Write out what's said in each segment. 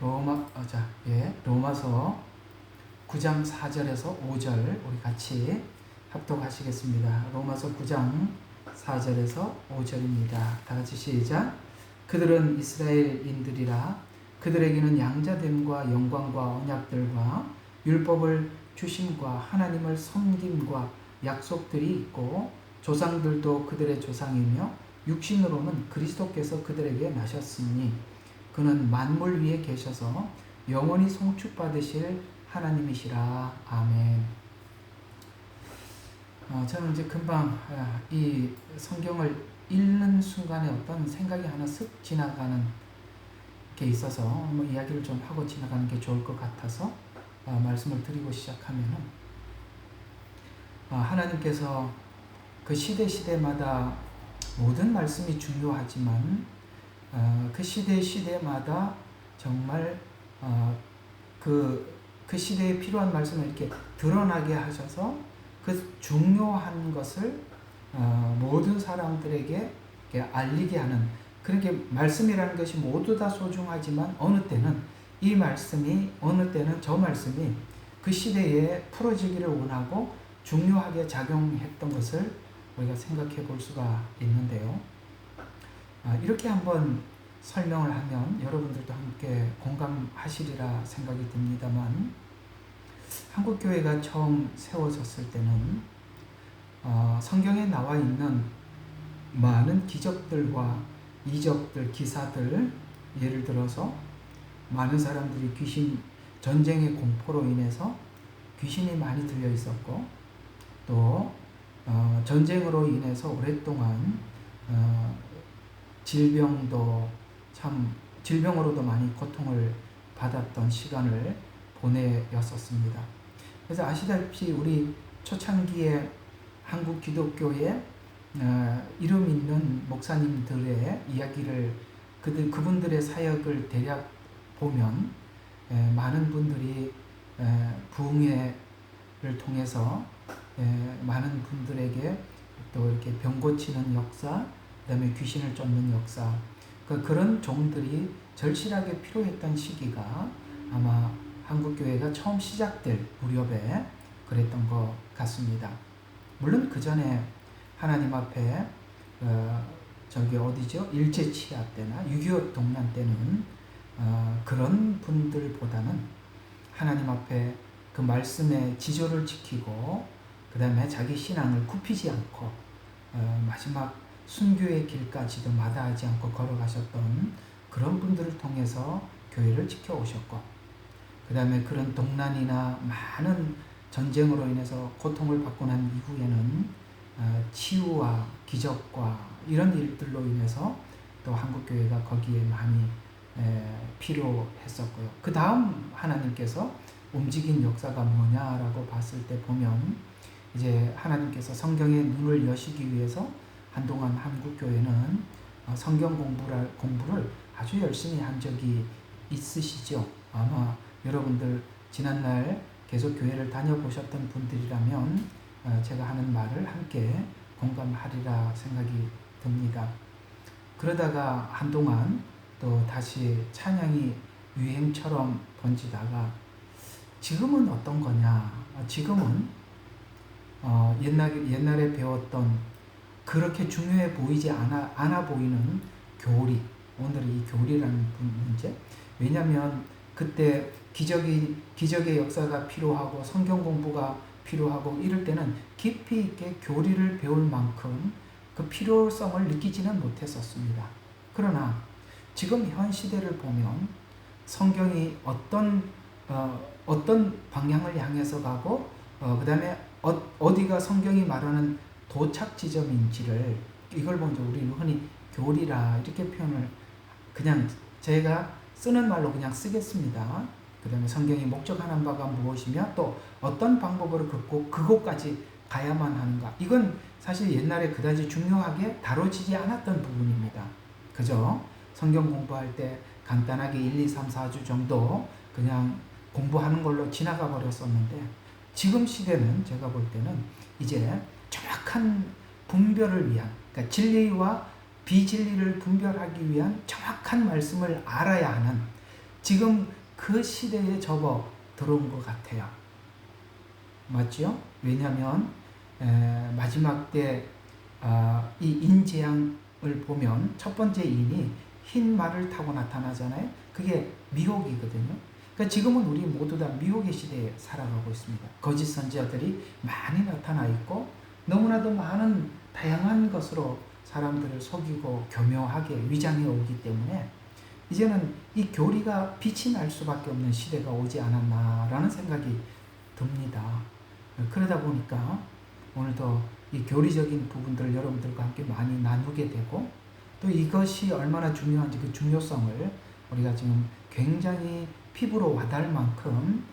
로마서 9장 4절에서 5절 우리 같이 합독하시겠습니다. 로마서 9장 4절에서 5절입니다. 다 같이 시작. 그들은 이스라엘인들이라 그들에게는 양자됨과 영광과 언약들과 율법을 주심과 하나님을 섬김과 약속들이 있고 조상들도 그들의 조상이며 육신으로는 그리스도께서 그들에게 나셨으니 그는 만물 위에 계셔서 영원히 송축받으실 하나님이시라. 아멘. 저는 이제 금방 이 성경을 읽는 순간에 어떤 생각이 하나 쓱 지나가는 게 있어서 이야기를 좀 하고 지나가는 게 좋을 것 같아서 말씀을 드리고 시작하면은 하나님께서 그 시대마다 모든 말씀이 중요하지만 그 시대마다 정말 그 시대에 필요한 말씀을 이렇게 드러나게 하셔서 그 중요한 것을 모든 사람들에게 알리게 하는, 그렇게 말씀이라는 것이 모두 다 소중하지만 어느 때는 이 말씀이, 어느 때는 저 말씀이 그 시대에 풀어지기를 원하고 중요하게 작용했던 것을 우리가 생각해 볼 수가 있는데요. 이렇게 한번 설명을 하면 여러분들도 함께 공감하시리라 생각이 듭니다만, 한국교회가 처음 세워졌을 때는 성경에 나와 있는 많은 기적들과 이적들, 기사들, 예를 들어서 많은 사람들이 전쟁의 공포로 인해서 귀신이 많이 들려 있었고, 또 전쟁으로 인해서 오랫동안 질병으로도 많이 고통을 받았던 시간을 보내었었습니다. 그래서 아시다시피 우리 초창기에 한국 기독교에 이름 있는 목사님들의 이야기를, 그분들의 사역을 대략 보면 많은 분들이 부흥회를 통해서 많은 분들에게 또 이렇게 병 고치는 역사, 그 다음에 귀신을 쫓는 역사, 그런 종들이 절실하게 필요했던 시기가 아마 한국교회가 처음 시작될 무렵에 그랬던 것 같습니다. 물론 그 전에 하나님 앞에 일제치하 때나 6.25 동란 때는 그런 분들보다는 하나님 앞에 그 말씀의 지조를 지키고 그 다음에 자기 신앙을 굽히지 않고 마지막 순교의 길까지도 마다하지 않고 걸어가셨던 그런 분들을 통해서 교회를 지켜오셨고, 그 다음에 그런 동난이나 많은 전쟁으로 인해서 고통을 받고 난 이후에는 치유와 기적과 이런 일들로 인해서 또 한국교회가 거기에 많이 필요했었고요. 그 다음 하나님께서 움직인 역사가 뭐냐라고 봤을 때 보면, 이제 하나님께서 성경의 눈을 여시기 위해서 한동안 한국교회는 성경 공부를 아주 열심히 한 적이 있으시죠. 아마 여러분들 지난날 계속 교회를 다녀보셨던 분들이라면 제가 하는 말을 함께 공감하리라 생각이 듭니다. 그러다가 한동안 또 다시 찬양이 유행처럼 번지다가 지금은 어떤 거냐? 지금은 옛날에 배웠던 그렇게 중요해 보이지 않아 보이는 교리, 오늘은 이 교리라는 문제. 왜냐하면 그때 기적의 역사가 필요하고 성경 공부가 필요하고 이럴 때는 깊이 있게 교리를 배울 만큼 그 필요성을 느끼지는 못했었습니다. 그러나 지금 현 시대를 보면 성경이 어떤 방향을 향해서 가고 그 다음에 어디가 성경이 말하는 도착 지점인지를, 이걸 먼저 우리 흔히 교리라 이렇게 표현을 그냥 제가 쓰는 말로 그냥 쓰겠습니다. 그 다음에 성경이 목적하는 바가 무엇이며 또 어떤 방법으로 걷고 그곳까지 가야만 하는가, 이건 사실 옛날에 그다지 중요하게 다뤄지지 않았던 부분입니다. 그죠? 성경 공부할 때 간단하게 1, 2, 3, 4주 정도 그냥 공부하는 걸로 지나가 버렸었는데, 지금 시대는 제가 볼 때는 이제 정확한 분별을 위한, 그러니까 진리와 비진리를 분별하기 위한 정확한 말씀을 알아야 하는 지금 그 시대에 접어 들어온 것 같아요. 맞죠? 왜냐하면 마지막 때 이 인재앙을 보면 첫 번째 인이 흰 말을 타고 나타나잖아요. 그게 미혹이거든요. 그러니까 지금은 우리 모두 다 미혹의 시대에 살아가고 있습니다. 거짓 선지자들이 많이 나타나 있고 너무나도 많은 다양한 것으로 사람들을 속이고 교묘하게 위장해 오기 때문에 이제는 이 교리가 빛이 날 수밖에 없는 시대가 오지 않았나라는 생각이 듭니다. 그러다 보니까 오늘도 이 교리적인 부분들을 여러분들과 함께 많이 나누게 되고 또 이것이 얼마나 중요한지 그 중요성을 우리가 지금 굉장히 피부로 와닿을 만큼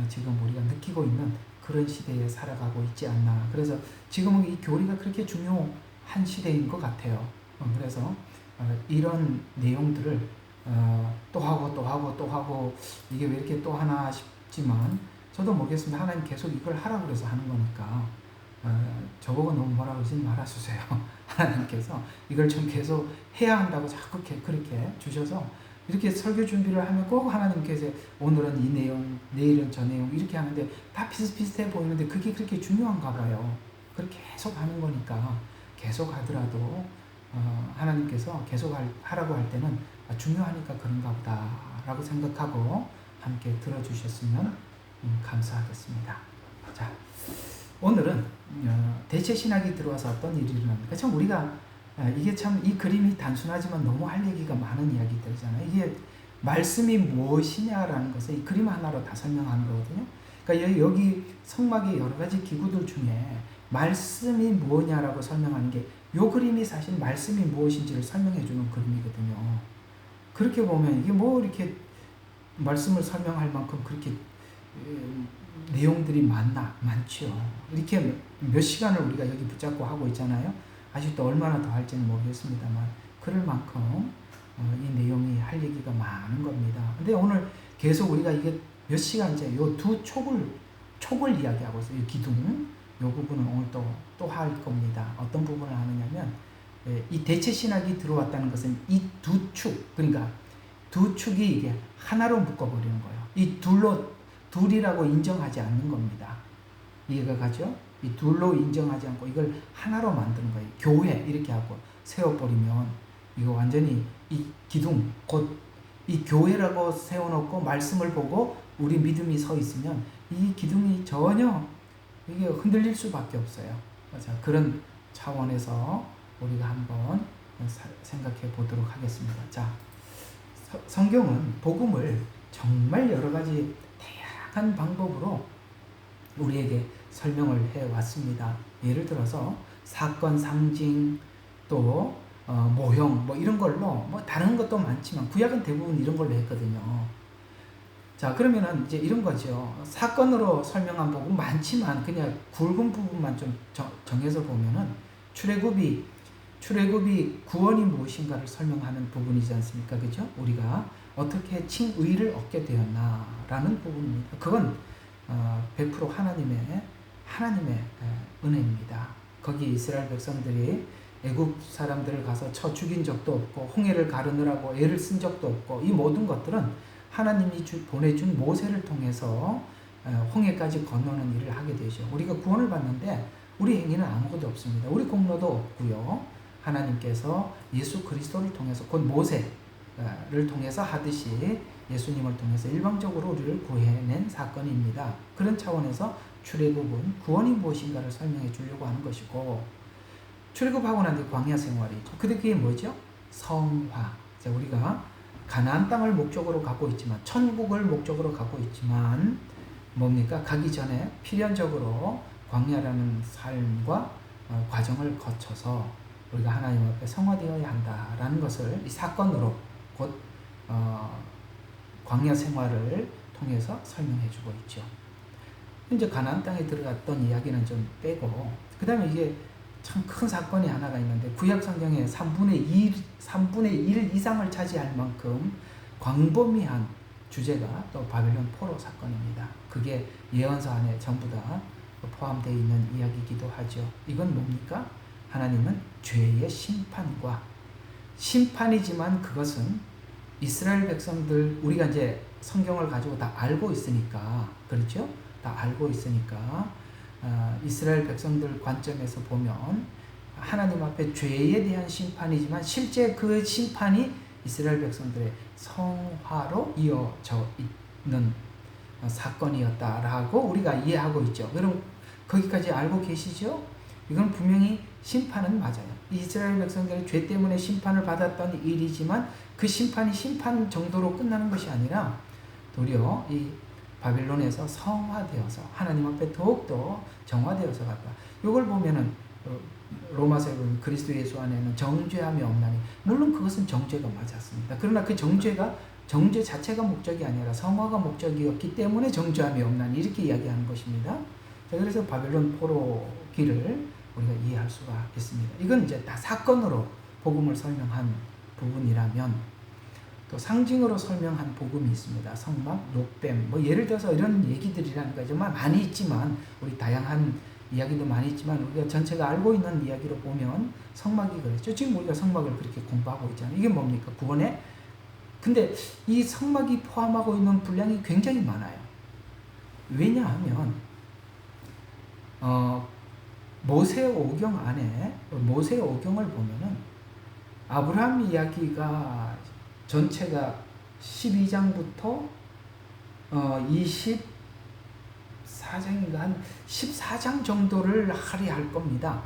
지금 우리가 느끼고 있는 그런 시대에 살아가고 있지 않나. 그래서 지금은 이 교리가 그렇게 중요한 시대인 것 같아요. 그래서 이런 내용들을 또 하고 또 하고 또 하고 이게 왜 이렇게 또 하나 싶지만 저도 모르겠습니다. 하나님 계속 이걸 하라고 그래서 하는 거니까 저보고 너무 뭐라 그러지 말아주세요. 하나님께서 이걸 좀 계속 해야 한다고 자꾸 그렇게 주셔서 이렇게 설교 준비를 하면 꼭 하나님께서 오늘은 이 내용, 내일은 저 내용 이렇게 하는데 다 비슷비슷해 보이는데 그게 그렇게 중요한가 봐요. 그렇게 계속 하는 거니까 계속 하더라도 하나님께서 계속 하라고 할 때는 중요하니까 그런가 보다라고 생각하고 함께 들어주셨으면 감사하겠습니다. 자, 오늘은 대체 신학이 들어와서 어떤 일이 일어납니까? 참 우리가 이게 참 이 그림이 단순하지만 너무 할 얘기가 많은 이야기들이잖아요. 이게 말씀이 무엇이냐라는 것을 이 그림 하나로 다 설명하는 거거든요. 그러니까 여기 성막의 여러 가지 기구들 중에 말씀이 뭐냐라고 설명하는 게 요 그림이 사실 말씀이 무엇인지를 설명해 주는 그림이거든요. 그렇게 보면 이게 뭐 이렇게 말씀을 설명할 만큼 그렇게 내용들이 많죠. 이렇게 몇 시간을 우리가 여기 붙잡고 하고 있잖아요. 아직도 얼마나 더 할지는 모르겠습니다만 그럴 만큼 이 내용이 할 얘기가 많은 겁니다. 근데 오늘 계속 우리가 이게 몇 시간째 요 두 촉을 이야기하고 있어요. 이 기둥 요 부분은 오늘 또 할 겁니다. 어떤 부분을 하느냐면 이 대체 신학이 들어왔다는 것은 이 두 축, 그러니까 두 축이 이게 하나로 묶어버리는 거예요. 이 둘이라고 인정하지 않는 겁니다. 이해가 가죠? 이 둘로 인정하지 않고 이걸 하나로 만드는 거예요. 교회 이렇게 하고 세워버리면 이거 완전히 이 기둥, 곧 이 교회라고 세워놓고 말씀을 보고 우리 믿음이 서 있으면 이 기둥이 전혀 이게 흔들릴 수밖에 없어요. 자, 그런 차원에서 우리가 한번 생각해 보도록 하겠습니다. 자, 성경은 복음을 정말 여러 가지 다양한 방법으로 우리에게 설명을 해왔습니다. 예를 들어서 사건, 상징, 또 모형 뭐 이런 걸로 뭐 다른 것도 많지만 구약은 대부분 이런 걸로 했거든요. 자, 그러면은 이제 이런 거죠. 사건으로 설명한 복음 많지만 그냥 굵은 부분만 좀 정해서 보면은 출애굽이 구원이 무엇인가를 설명하는 부분이지 않습니까? 그죠? 우리가 어떻게 칭의를 얻게 되었나라는 부분입니다. 그건 100% 하나님의 은혜입니다. 거기 이스라엘 백성들이 애굽 사람들을 가서 쳐 죽인 적도 없고 홍해를 가르느라고 애를 쓴 적도 없고 이 모든 것들은 하나님이 보내준 모세를 통해서 홍해까지 건너는 일을 하게 되죠. 우리가 구원을 받는데 우리 행위는 아무것도 없습니다. 우리 공로도 없고요. 하나님께서 예수 그리스도를 통해서 곧 모세를 통해서 하듯이 예수님을 통해서 일방적으로 우리를 구해낸 사건입니다. 그런 차원에서 출애굽은 구원이 무엇인가를 설명해 주려고 하는 것이고 출애굽하고 난 뒤 광야 생활이죠. 근데 그게 뭐죠? 성화. 자, 우리가 가나안 땅을 목적으로 갖고 있지만 천국을 목적으로 갖고 있지만 뭡니까? 가기 전에 필연적으로 광야라는 삶과 과정을 거쳐서 우리가 하나님 앞에 성화되어야 한다라는 것을 이 사건으로 곧 광야 생활을 통해서 설명해 주고 있죠. 이제 가나안 땅에 들어갔던 이야기는 좀 빼고 그 다음에 이게 참 큰 사건이 하나가 있는데 구약 성경의 3분의 1 이상을 차지할 만큼 광범위한 주제가 또 바벨론 포로 사건입니다. 그게 예언서 안에 전부 다 포함되어 있는 이야기이기도 하죠. 이건 뭡니까? 하나님은 죄의 심판과 심판이지만 그것은 이스라엘 백성들, 우리가 이제 성경을 가지고 다 알고 있으니까, 그렇죠? 다 알고 있으니까 이스라엘 백성들 관점에서 보면 하나님 앞에 죄에 대한 심판이지만 실제 그 심판이 이스라엘 백성들의 성화로 이어져 있는 사건이었다라고 우리가 이해하고 있죠. 여러분 거기까지 알고 계시죠? 이건 분명히 심판은 맞아요. 이스라엘 백성들의 죄 때문에 심판을 받았던 일이지만 그 심판이 심판 정도로 끝나는 것이 아니라 도리어 이 바빌론에서 성화되어서 하나님 앞에 더욱더 정화되어서 갔다. 이걸 보면은 로마서에 보면 그리스도 예수 안에는 정죄함이 없나니, 물론 그것은 정죄가 맞았습니다. 그러나 그 정죄 자체가 목적이 아니라 성화가 목적이었기 때문에 정죄함이 없나니 이렇게 이야기하는 것입니다. 자, 그래서 바벨론 포로기를 우리가 이해할 수가 있습니다. 이건 이제 다 사건으로 복음을 설명한 부분이라면 또 상징으로 설명한 복음이 있습니다. 성막, 롯뱀, 뭐 예를 들어서 이런 얘기들이라는 거 정말 많이 있지만, 우리 다양한 이야기도 많이 있지만 우리가 전체가 알고 있는 이야기로 보면 성막이 그랬죠. 지금 우리가 성막을 그렇게 공부하고 있잖아요. 이게 뭡니까? 구원에. 근데 이 성막이 포함하고 있는 분량이 굉장히 많아요. 왜냐하면 모세 오경 안에, 모세 오경을 보면은 아브라함 이야기가 전체가 12장부터 24장인가 한 14장 정도를 할애할 겁니다.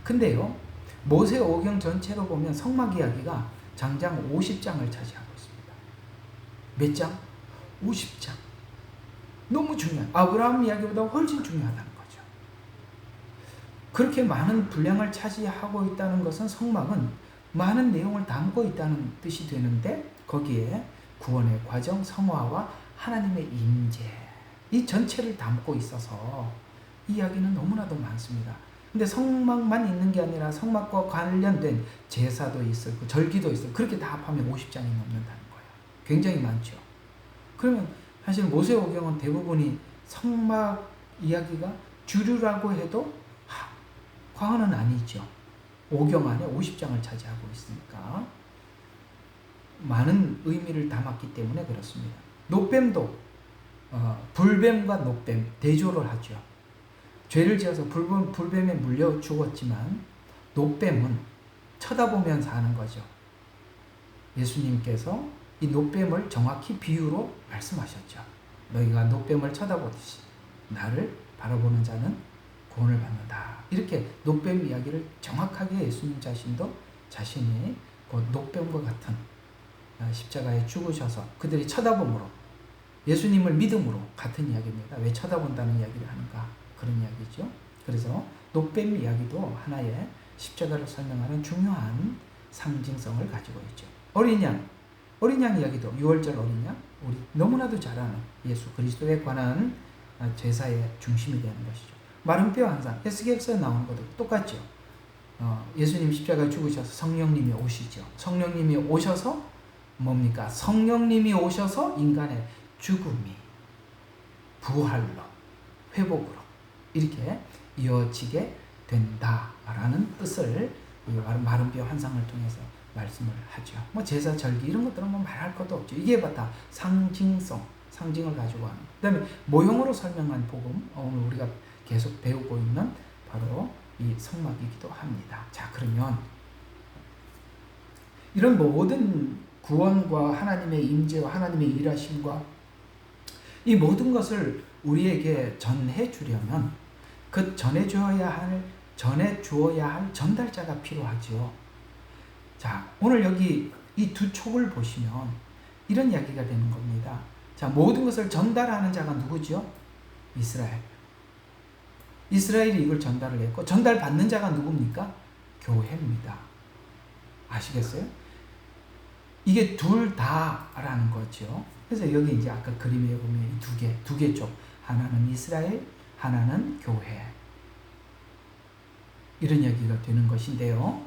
근데요, 모세 오경 전체로 보면 성막 이야기가 장장 50장을 차지하고 있습니다. 몇 장? 50장. 너무 중요한, 아브라함 이야기보다 훨씬 중요하다는 거죠. 그렇게 많은 분량을 차지하고 있다는 것은 성막은 많은 내용을 담고 있다는 뜻이 되는데, 거기에 구원의 과정, 성화와 하나님의 임재, 이 전체를 담고 있어서 이야기는 너무나도 많습니다. 근데 성막만 있는 게 아니라 성막과 관련된 제사도 있을 거, 절기도 있을 거, 그렇게 다 합하면 50장이 넘는다는 거예요. 굉장히 많죠. 그러면 사실 모세오경은 대부분이 성막 이야기가 주류라고 해도 과언은 아니죠. 오경 안에 50장을 차지하고 있으니까 많은 의미를 담았기 때문에 그렇습니다. 놋뱀도 불뱀과 놋뱀 대조를 하죠. 죄를 지어서 불뱀에 물려 죽었지만 놋뱀은 쳐다보면서 하는 거죠. 예수님께서 이 놋뱀을 정확히 비유로 말씀하셨죠. 너희가 놋뱀을 쳐다보듯이 나를 바라보는 자는 구원을 받는다. 이렇게 놋뱀 이야기를 정확하게 예수님 자신도 자신이 그 놋뱀과 같은 십자가에 죽으셔서 그들이 쳐다봄으로, 예수님을 믿음으로 같은 이야기입니다. 왜 쳐다본다는 이야기를 하는가? 그런 이야기죠. 그래서 놋뱀 이야기도 하나의 십자가를 설명하는 중요한 상징성을 가지고 있죠. 어린 양 이야기도 6월절 어린 양, 우리 너무나도 잘 아는 예수 그리스도에 관한 제사의 중심이 되는 것이죠. 마른 뼈 환상, 에스겔서에 나오는 것도 똑같죠. 예수님 십자가에 죽으셔서 성령님이 오시죠. 성령님이 오셔서 뭡니까? 성령님이 오셔서 인간의 죽음이 부활로, 회복으로 이렇게 이어지게 된다라는 뜻을 마른 뼈 환상을 통해서 말씀을 하죠. 뭐 제사, 절기 이런 것들은 뭐 말할 것도 없죠. 이게 다 상징을 가지고 하는. 그다음에 모형으로 설명한 복음, 오늘 우리가 계속 배우고 있는 바로 이 성막이기도 합니다. 자, 그러면 이런 모든 구원과 하나님의 임재와 하나님의 일하심과 이 모든 것을 우리에게 전해 주려면 그 전해 주어야 할 전달자가 필요하죠. 자, 오늘 여기 이 두 촉을 보시면 이런 이야기가 되는 겁니다. 자, 모든 것을 전달하는 자가 누구죠? 이스라엘이 이걸 전달을 했고, 전달받는 자가 누굽니까? 교회입니다. 아시겠어요? 이게 둘 다라는 거죠. 그래서 여기 이제 아까 그림에 보면 이 두 개 쪽, 하나는 이스라엘, 하나는 교회. 이런 이야기가 되는 것인데요.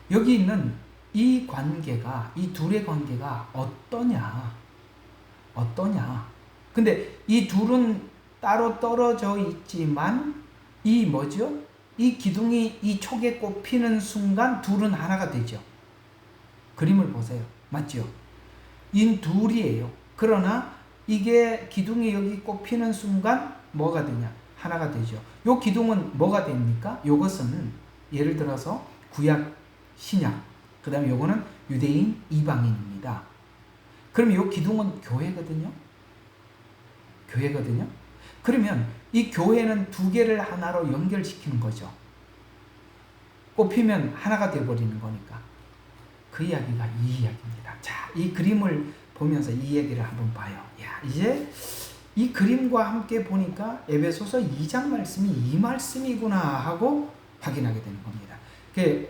여기 있는 이 관계가, 이 둘의 관계가 어떠냐? 근데 이 둘은 따로 떨어져 있지만 이 뭐죠? 이 기둥이 이 촉에 꼽히는 순간 둘은 하나가 되죠. 그림을 보세요. 맞죠? 이 둘이에요. 그러나 이게 기둥이 여기 꼽히는 순간 뭐가 되냐? 하나가 되죠. 요 기둥은 뭐가 됩니까? 요것은 예를 들어서 구약, 신약, 그 다음에 요거는 유대인, 이방인입니다. 그럼 요 기둥은 교회거든요. 교회거든요. 그러면 이 교회는 두 개를 하나로 연결시키는 거죠. 꼽히면 하나가 되어버리는 거니까. 그 이야기가 이 이야기입니다. 자, 이 그림을 보면서 이 얘기를 한번 봐요. 야, 이제 이 그림과 함께 보니까 에베소서 2장 말씀이 이 말씀이구나 하고 확인하게 되는 겁니다.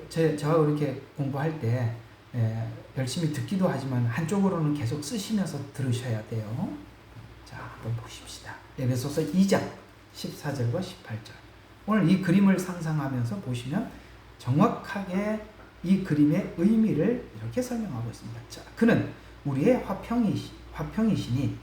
제가 이렇게 공부할 때 열심히 듣기도 하지만 한쪽으로는 계속 쓰시면서 들으셔야 돼요. 자, 한번 보십시다. 에베소서 2장 14절과 18절. 오늘 이 그림을 상상하면서 보시면 정확하게 이 그림의 의미를 이렇게 설명하고 있습니다. 자, 그는 우리의 화평이시니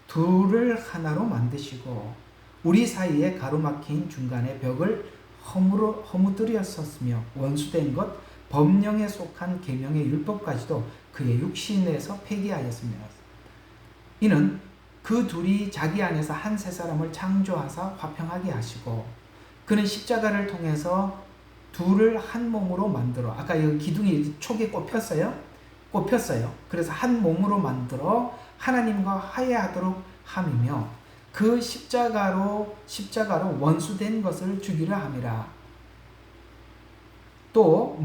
둘을 하나로 만드시고 우리 사이에 가로막힌 중간의 벽을 허무드렸었으며 원수된 것 법령에 속한 계명의 율법까지도 그의 육신에서 폐기하였습니다. 이는 그 둘이 자기 안에서 한 새 사람을 창조하사 화평하게 하시고 그는 십자가를 통해서 둘을 한 몸으로 만들어 아까 여기 기둥이 촉에 꼽혔어요. 그래서 한 몸으로 만들어 하나님과 화해하도록 함이며 그 십자가로 원수된 것을 죽이려 함이라. 또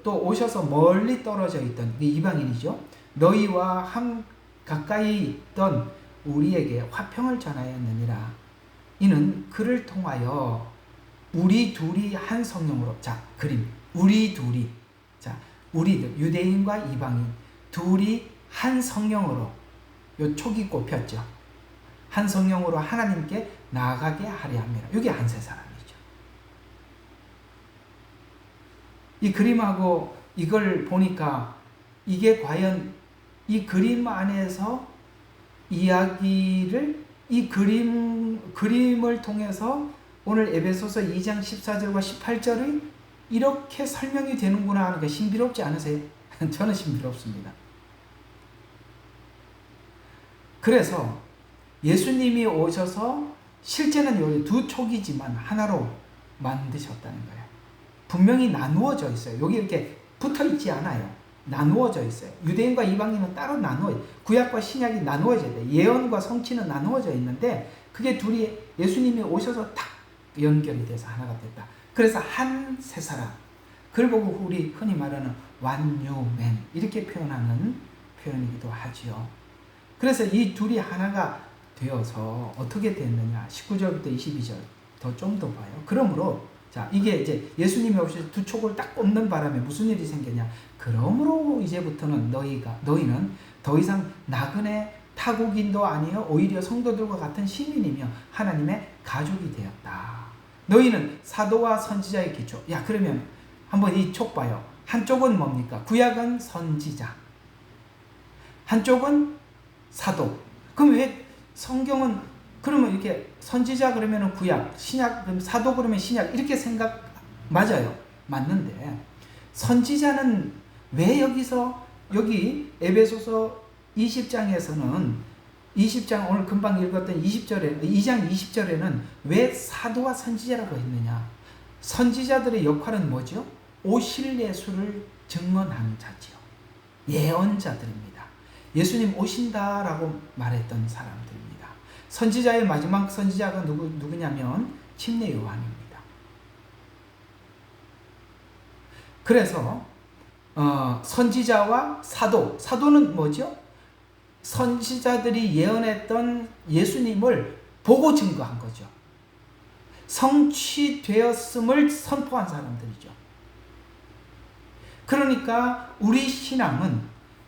오셔서 멀리 떨어져 있던 이방인이죠. 너희와 가까이 있던 우리에게 화평을 전하였느니라. 이는 그를 통하여 우리 둘이 한 성령으로, 자, 그림, 우리 둘이, 자, 우리들, 유대인과 이방인, 둘이 한 성령으로, 요 촉이 꼽혔죠. 한 성령으로 하나님께 나아가게 하려 합니다. 이게 한 세 사람이죠. 이 그림하고 이걸 보니까 이게 과연 이 그림 안에서 이야기를, 이 그림을 통해서 오늘 에베소서 2장 14절과 18절이 이렇게 설명이 되는구나 하는 게 신비롭지 않으세요? 저는 신비롭습니다. 그래서 예수님이 오셔서 실제는 두 촉이지만 하나로 만드셨다는 거예요. 분명히 나누어져 있어요. 여기 이렇게 붙어 있지 않아요. 나누어져 있어요. 유대인과 이방인은 따로 구약과 신약이 나누어져 있어요. 예언과 성취는 나누어져 있는데 그게 둘이 예수님이 오셔서 탁 연결이 돼서 하나가 됐다. 그래서 한 세 사람. 그걸 보고 우리 흔히 말하는 one new man 이렇게 표현하는 표현이기도 하지요. 그래서 이 둘이 하나가 되어서 어떻게 됐느냐. 19절부터 22절 좀 더 봐요. 그러므로 자, 이게 이제 예수님이 오셔서 두 촉을 딱 꼽는 바람에 무슨 일이 생겼냐. 그러므로 이제부터는 너희는 더 이상 나그네 타국인도 아니요 오히려 성도들과 같은 시민이며 하나님의 가족이 되었다. 너희는 사도와 선지자의 기초. 야, 그러면 한번 이 촉 봐요. 한쪽은 뭡니까? 구약은 선지자, 한쪽은 사도. 그럼 왜 성경은 그러면 이렇게 선지자 그러면 구약, 신약 그럼 사도 그러면 신약 이렇게 생각 맞아요. 맞는데 선지자는 왜 여기 에베소서 20장에서는 20장 오늘 금방 읽었던 2장 20절에는 왜 사도와 선지자라고 했느냐? 선지자들의 역할은 뭐죠? 오실 예수를 증언하는 자지요. 예언자들입니다. 예수님 오신다라고 말했던 사람들입니다. 선지자의 마지막 선지자가 누구냐면 침례 요한입니다. 그래서 선지자와 사도는 뭐죠? 선지자들이 예언했던 예수님을 보고 증거한 거죠. 성취되었음을 선포한 사람들이죠. 그러니까 우리 신앙은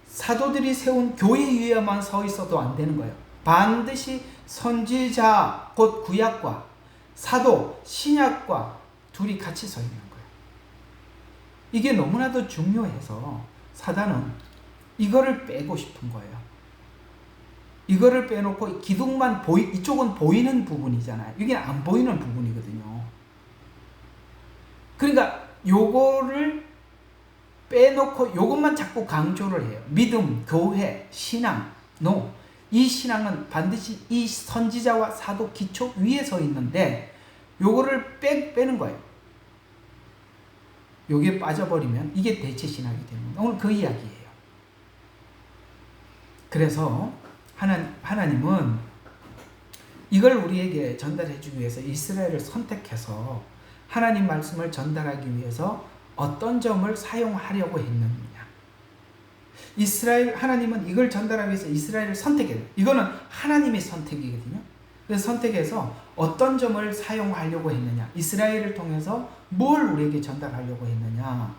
사도들이 세운 교회 위에만 서 있어도 안 되는 거예요. 반드시 선지자 곧 구약과 사도 신약과 둘이 같이 서 있는 거예요. 이게 너무나도 중요해서 사단은 이거를 빼고 싶은 거예요. 이거를 빼놓고 기둥만 이쪽은 보이는 부분이잖아요. 이게 안 보이는 부분이거든요. 그러니까 요거를 빼놓고 이것만 자꾸 강조를 해요. 믿음, 교회, 신앙. No. 이 신앙은 반드시 이 선지자와 사도 기초 위에 서 있는데 요거를 빼는 거예요. 요게 빠져버리면 이게 대체 신학이 되는 거예요. 오늘 그 이야기예요. 그래서 하나님은 이걸 우리에게 전달해 주기 위해서 이스라엘을 선택해서 하나님 말씀을 전달하기 위해서 어떤 점을 사용하려고 했느냐. 하나님은 이걸 전달하기 위해서 이스라엘을 선택해요. 이거는 하나님의 선택이거든요. 그래서 선택해서 어떤 점을 사용하려고 했느냐. 이스라엘을 통해서 뭘 우리에게 전달하려고 했느냐.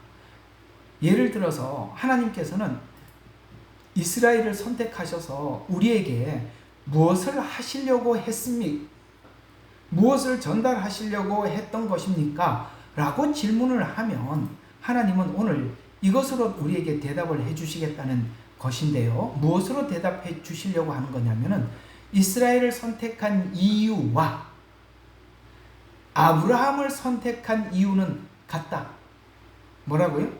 예를 들어서 하나님께서는 이스라엘을 선택하셔서 우리에게 무엇을 하시려고 했습니까? 무엇을 전달하시려고 했던 것입니까? 라고 질문을 하면 하나님은 오늘 이것으로 우리에게 대답을 해주시겠다는 것인데요. 무엇으로 대답해 주시려고 하는 거냐면은 이스라엘을 선택한 이유와 아브라함을 선택한 이유는 같다. 뭐라고요?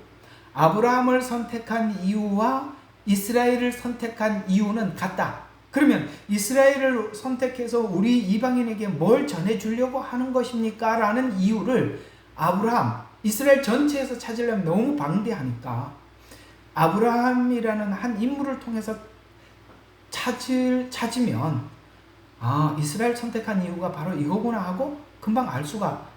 아브라함을 선택한 이유와 이스라엘을 선택한 이유는 같다. 그러면 이스라엘을 선택해서 우리 이방인에게 뭘 전해주려고 하는 것입니까? 라는 이유를 아브라함, 이스라엘 전체에서 찾으려면 너무 방대하니까 아브라함이라는 한 인물을 통해서 찾으면 이스라엘 선택한 이유가 바로 이거구나 하고 금방 알 수가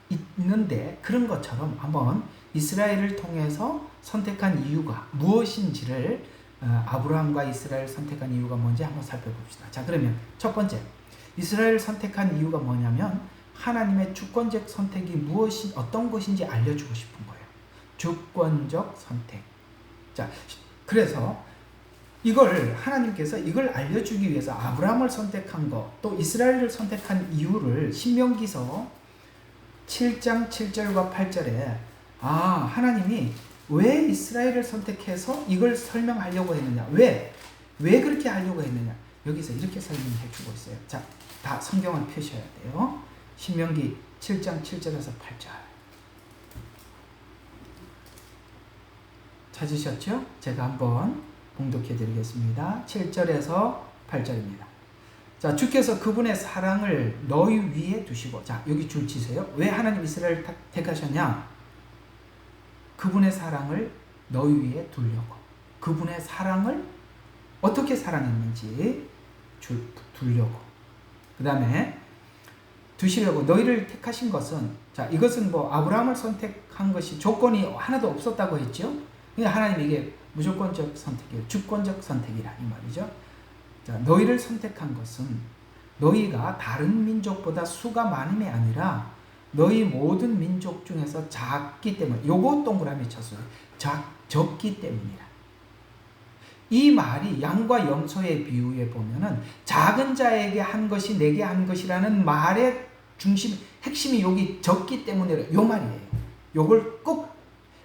있는데, 그런 것처럼 한번 이스라엘을 통해서 선택한 이유가 무엇인지를 아브라함과 이스라엘 선택한 이유가 뭔지 한번 살펴봅시다. 자, 그러면 첫 번째, 이스라엘 선택한 이유가 뭐냐면 하나님의 주권적 선택이 어떤 것인지 알려주고 싶은 거예요. 주권적 선택. 자, 그래서 하나님께서 이걸 알려주기 위해서 아브라함을 선택한 것, 또 이스라엘을 선택한 이유를 신명기서 7장 7절과 8절에 하나님이 왜 이스라엘을 선택해서 이걸 설명하려고 했느냐, 왜 그렇게 하려고 했느냐, 여기서 이렇게 설명해 주고 있어요. 자, 다 성경을 펴셔야 돼요. 신명기 7장 7절에서 8절 찾으셨죠? 제가 한번 봉독해 드리겠습니다. 7절에서 8절입니다. 자, 주께서 그분의 사랑을 너희 위에 두시고, 자, 여기 줄 치세요. 왜 하나님 이스라엘을 택하셨냐? 그분의 사랑을 너희 위에 두려고. 그분의 사랑을 어떻게 사랑했는지 두려고. 그 다음에 두시려고 너희를 택하신 것은, 자, 이것은 아브라함을 선택한 것이 조건이 하나도 없었다고 했죠. 하나님 이게 무조건적 선택이에요. 주권적 선택이라 이 말이죠. 자, 너희를 선택한 것은 너희가 다른 민족보다 수가 많음이 아니라 너희 모든 민족 중에서 작기 때문에, 요거 동그라미 쳤어요. 적기 때문이라. 이 말이 양과 염소의 비유에 보면은 작은 자에게 한 것이 내게 한 것이라는 말의 핵심이 여기 적기 때문이라, 요 말이에요. 요걸 꼭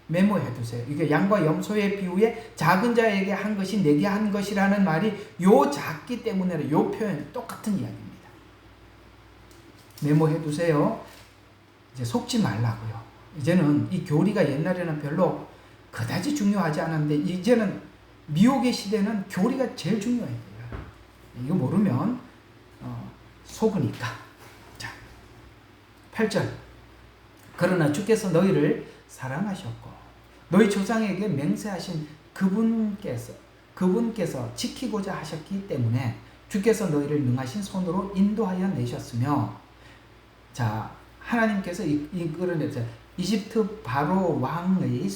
메모해 두세요. 이게 양과 염소의 비유에 작은 자에게 한 것이 내게 한 것이라는 말이 요 작기 때문이라, 요 표현 똑같은 이야기입니다. 메모해 두세요. 이제 속지 말라고요. 이제는 이 교리가 옛날에는 별로 그다지 중요하지 않았는데 이제는 미혹의 시대는 교리가 제일 중요해요. 이거 모르면 속으니까. 자, 8절. 그러나 주께서 너희를 사랑하셨고 너희 조상에게 맹세하신 그분께서 지키고자 하셨기 때문에 주께서 너희를 능하신 손으로 인도하여 내셨으며, 자, 하나님께서 이거를 이집트 바로 왕의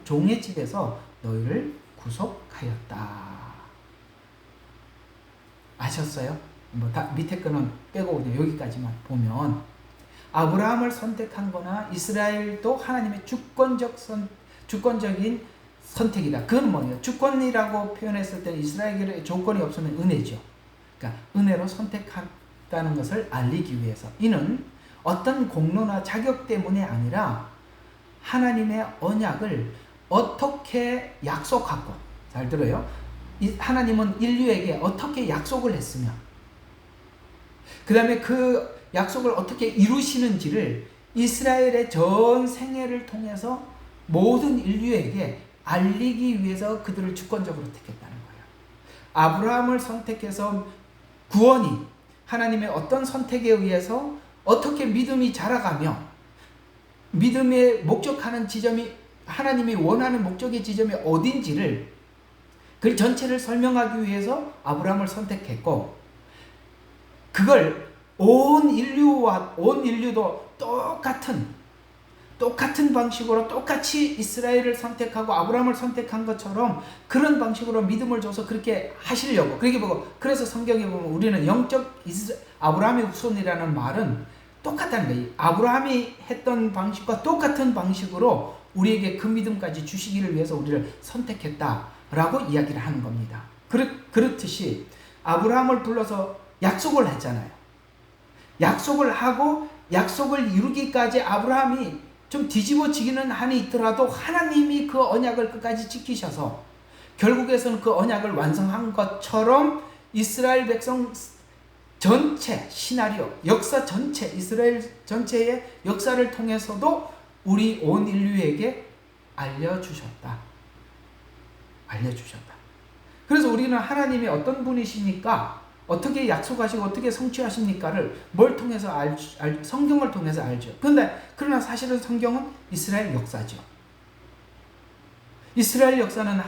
종의 집에서 너희를 구속하였다. 아셨어요? 밑에 거는 빼고 그냥 여기까지만 보면 아브라함을 선택한 거나 이스라엘도 하나님의 주권적인 선택이다. 그건 뭐예요? 주권이라고 표현했을 때 이스라엘에게 조건이 없으면 은혜죠. 그러니까 은혜로 선택했다는 것을 알리기 위해서, 이는 어떤 공로나 자격 때문이 아니라 하나님의 언약을 어떻게 약속하고, 잘 들어요. 하나님은 인류에게 어떻게 약속을 했으며 그 다음에 그 약속을 어떻게 이루시는지를 이스라엘의 전 생애를 통해서 모든 인류에게 알리기 위해서 그들을 주권적으로 택했다는 거예요. 아브라함을 선택해서 구원이 하나님의 어떤 선택에 의해서 어떻게 믿음이 자라가며 믿음에 목적하는 지점이 하나님이 원하는 목적의 지점이 어딘지를 그 전체를 설명하기 위해서 아브라함을 선택했고, 그걸 온 인류도 똑같은 방식으로 똑같이 이스라엘을 선택하고 아브라함을 선택한 것처럼 그런 방식으로 믿음을 줘서 그렇게 하시려고. 그래서 성경에 보면 우리는 영적 아브라함의 후손이라는 말은 똑같다는 거예요. 아브라함이 했던 방식과 똑같은 방식으로 우리에게 그 믿음까지 주시기를 위해서 우리를 선택했다라고 이야기를 하는 겁니다. 그렇듯이 아브라함을 불러서 약속을 했잖아요. 약속을 하고 약속을 이루기까지 아브라함이 좀 뒤집어지기는 한이 있더라도 하나님이 그 언약을 끝까지 지키셔서 결국에서는 그 언약을 완성한 것처럼 이스라엘 백성 전체 시나리오, 역사 전체, 이스라엘 전체의 역사를 통해서도 우리 온 인류에게 알려주셨다. 그래서 우리는 하나님이 어떤 분이십니까? 어떻게 약속하시고 어떻게 성취하십니까를 뭘 통해서 성경을 통해서 알죠. 그러나 사실은 성경은 이스라엘 역사죠. 이스라엘 역사는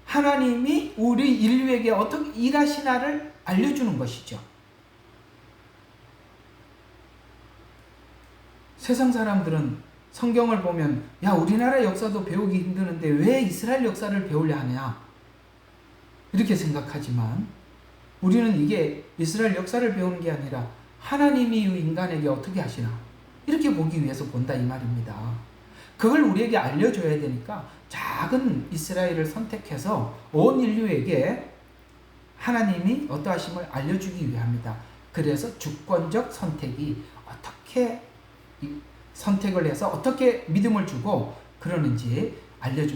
하나님이 우리 인류에게 어떻게 일하시나를 알려주는 것이죠. 세상 사람들은 성경을 보면 우리나라 역사도 배우기 힘드는데 왜 이스라엘 역사를 배우려 하냐 이렇게 생각하지만, 우리는 이게 이스라엘 역사를 배우는 게 아니라 하나님이 인간에게 어떻게 하시나 이렇게 보기 위해서 본다 이 말입니다. 그걸 우리에게 알려줘야 되니까 작은 이스라엘을 선택해서 온 인류에게 하나님이 어떠하심을 알려주기 위함이다. 그래서 주권적 선택이 어떻게 선택을 해서 어떻게 믿음을 주고 그러는지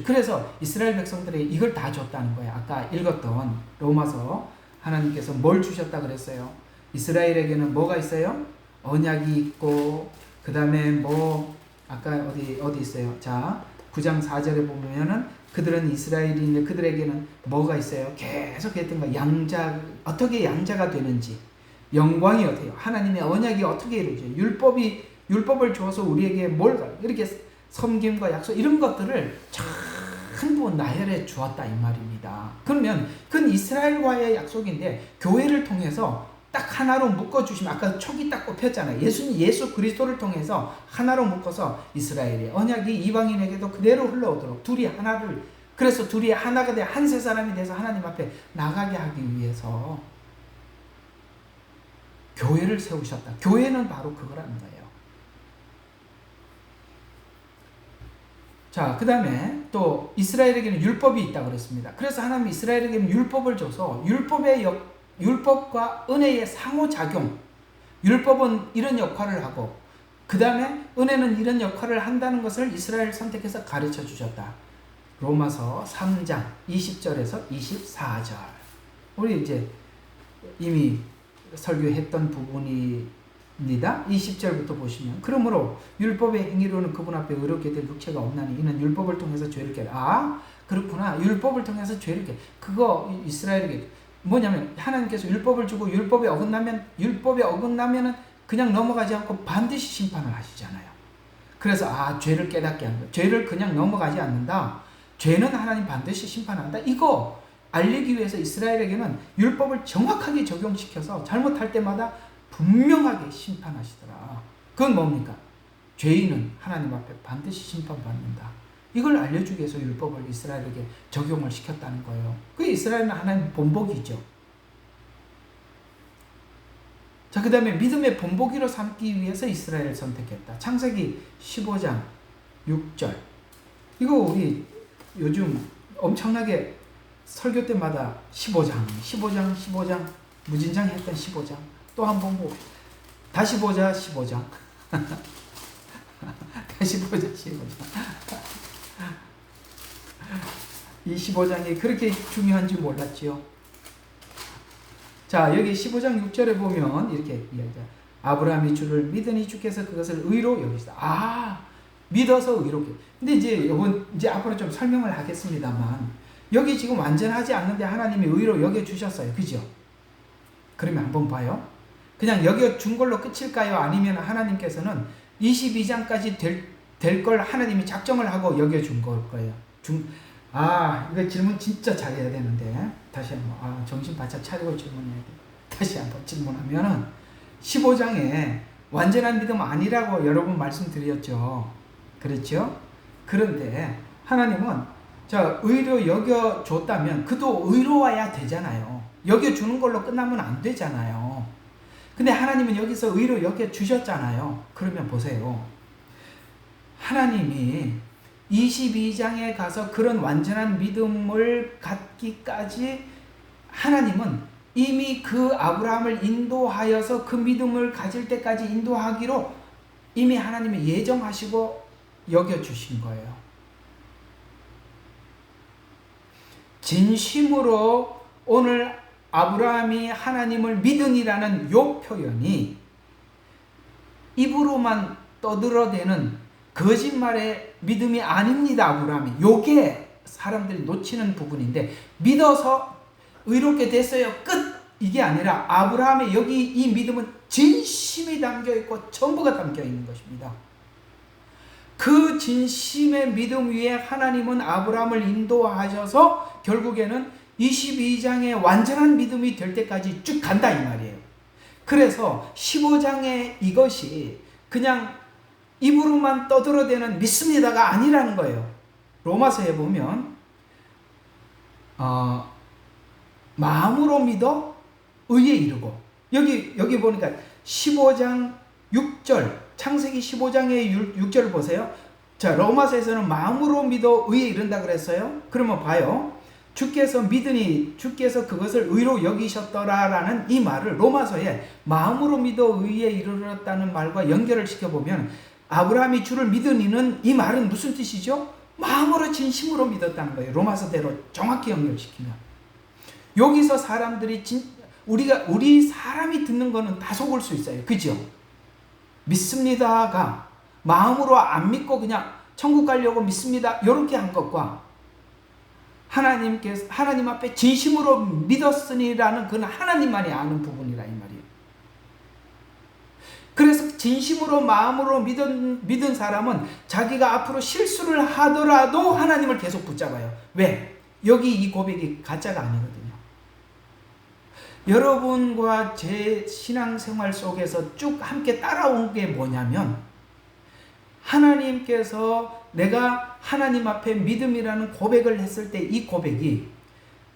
그래서 이스라엘 백성들에게 이걸 다 줬다는 거예요. 아까 읽었던 로마서, 하나님께서 뭘 주셨다 그랬어요? 이스라엘에게는 뭐가 있어요? 언약이 있고, 그 다음에 아까 어디 있어요? 자, 9장 4절에 보면은 그들은 이스라엘인데 그들에게는 뭐가 있어요? 계속 했던 거, 어떻게 양자가 되는지, 영광이 어때요? 하나님의 언약이 어떻게 이루어져요? 율법을 주어서 우리에게 이렇게 섬김과 약속, 이런 것들을 전부 나열해 주었다 이 말입니다. 그러면 그건 이스라엘과의 약속인데 교회를 통해서 딱 하나로 묶어주시면, 아까 촉이 딱 꼽혔잖아요. 예수 그리스도를 통해서 하나로 묶어서 이스라엘의 언약이 이방인에게도 그대로 흘러오도록 그래서 둘이 하나가 돼 한 세 사람이 돼서 하나님 앞에 나가게 하기 위해서 교회를 세우셨다. 교회는 바로 그거라는 거예요. 자, 그 다음에 또 이스라엘에게는 율법이 있다고 그랬습니다. 그래서 하나님이 이스라엘에게는 율법을 줘서 율법과 은혜의 상호작용, 율법은 이런 역할을 하고 그 다음에 은혜는 이런 역할을 한다는 것을 이스라엘을 선택해서 가르쳐 주셨다. 로마서 3장 20절에서 24절. 우리 이제 이미 설교했던 부분입니다. 20절부터 보시면, 그러므로 율법의 행위로는 그분 앞에 의롭게 될 육체가 없나니 이는 율법을 통해서 죄를 깨라. 그렇구나. 율법을 통해서 죄를 깨. 그거 이스라엘에게 뭐냐면, 하나님께서 율법을 주고 율법에 어긋나면은 그냥 넘어가지 않고 반드시 심판을 하시잖아요. 그래서 죄를 깨닫게 하는 거예요. 죄를 그냥 넘어가지 않는다. 죄는 하나님 반드시 심판한다. 이거 알리기 위해서 이스라엘에게는 율법을 정확하게 적용시켜서 잘못할 때마다 분명하게 심판하시더라. 그건 뭡니까? 죄인은 하나님 앞에 반드시 심판받는다. 이걸 알려주기 위해서 율법을 이스라엘에게 적용을 시켰다는 거예요. 그게 이스라엘은 하나님의 본보기죠. 자, 그 다음에 믿음의 본보기로 삼기 위해서 이스라엘을 선택했다. 창세기 15장 6절. 이거 우리 요즘 엄청나게 설교 때마다 15장 무진장 했던 15장. 또 한 번 보고 다시 보자 15장. 다시 보자 15장. 이 15장이 그렇게 중요한지 몰랐지요. 자, 여기 15장 6절에 보면 이렇게 이야기합니다. 아브라함이 주를 믿으니 주께서 그것을 의로 여기시다. 믿어서 의롭게. 근데 이제 앞으로 좀 설명을 하겠습니다만, 여기 지금 완전하지 않는데 하나님이 의로 여겨주셨어요. 그죠? 그러면 한번 봐요. 그냥 여겨준 걸로 끝일까요? 아니면 하나님께서는 22장까지 될 걸 하나님이 작정을 하고 여겨준 거예요. 이거 질문 진짜 잘해야 되는데, 다시 한번, 정신 바짝 차리고 질문해야 돼. 다시 한번 질문하면은, 15장에 완전한 믿음 아니라고 여러 번 말씀드렸죠. 그렇죠? 그런데 하나님은 의로 여겨줬다면 그도 의로워야 되잖아요. 여겨주는 걸로 끝나면 안 되잖아요. 근데 하나님은 여기서 의로 여겨주셨잖아요. 그러면 보세요. 하나님이 22장에 가서 그런 완전한 믿음을 갖기까지 하나님은 이미 그 아브라함을 인도하여서 그 믿음을 가질 때까지 인도하기로 이미 하나님이 예정하시고 여겨주신 거예요. 진심으로 오늘 아브라함이 하나님을 믿으니라는 요 표현이 입으로만 떠들어대는 거짓말의 믿음이 아닙니다. 아브라함이. 요게 사람들이 놓치는 부분인데, 믿어서 의롭게 됐어요. 끝! 이게 아니라 아브라함의 여기 이 믿음은 진심이 담겨있고 전부가 담겨있는 것입니다. 그 진심의 믿음 위에 하나님은 아브라함을 인도하셔서 결국에는 22장의 완전한 믿음이 될 때까지 쭉 간다 이 말이에요. 그래서 15장의 이것이 그냥 입으로만 떠들어대는 믿습니다가 아니라는 거예요. 로마서에 보면 마음으로 믿어 의에 이르고, 여기 보니까 15장 6절, 창세기 15장의 6절을 보세요. 자, 로마서에서는 마음으로 믿어 의에 이른다 그랬어요. 그러면 봐요. 주께서 믿으니 주께서 그것을 의로 여기셨더라라는 이 말을 로마서에 마음으로 믿어 의에 이르렀다는 말과 연결을 시켜보면, 아브라함이 주를 믿으니는 이 말은 무슨 뜻이죠? 마음으로 진심으로 믿었다는 거예요. 로마서대로 정확히 연결시키면. 여기서 사람들이 우리 사람이 듣는 거는 다 속을 수 있어요. 그죠? 믿습니다가 마음으로 안 믿고 그냥 천국 가려고 믿습니다, 이렇게 한 것과 하나님 앞에 진심으로 믿었으니라는 그건 하나님만이 아는 부분이라 이 말이에요. 그래서 진심으로 마음으로 믿은 사람은 자기가 앞으로 실수를 하더라도 하나님을 계속 붙잡아요. 왜? 여기 이 고백이 가짜가 아니거든요. 여러분과 제 신앙생활 속에서 쭉 함께 따라온 게 뭐냐면, 하나님께서 내가 하나님 앞에 믿음이라는 고백을 했을 때 이 고백이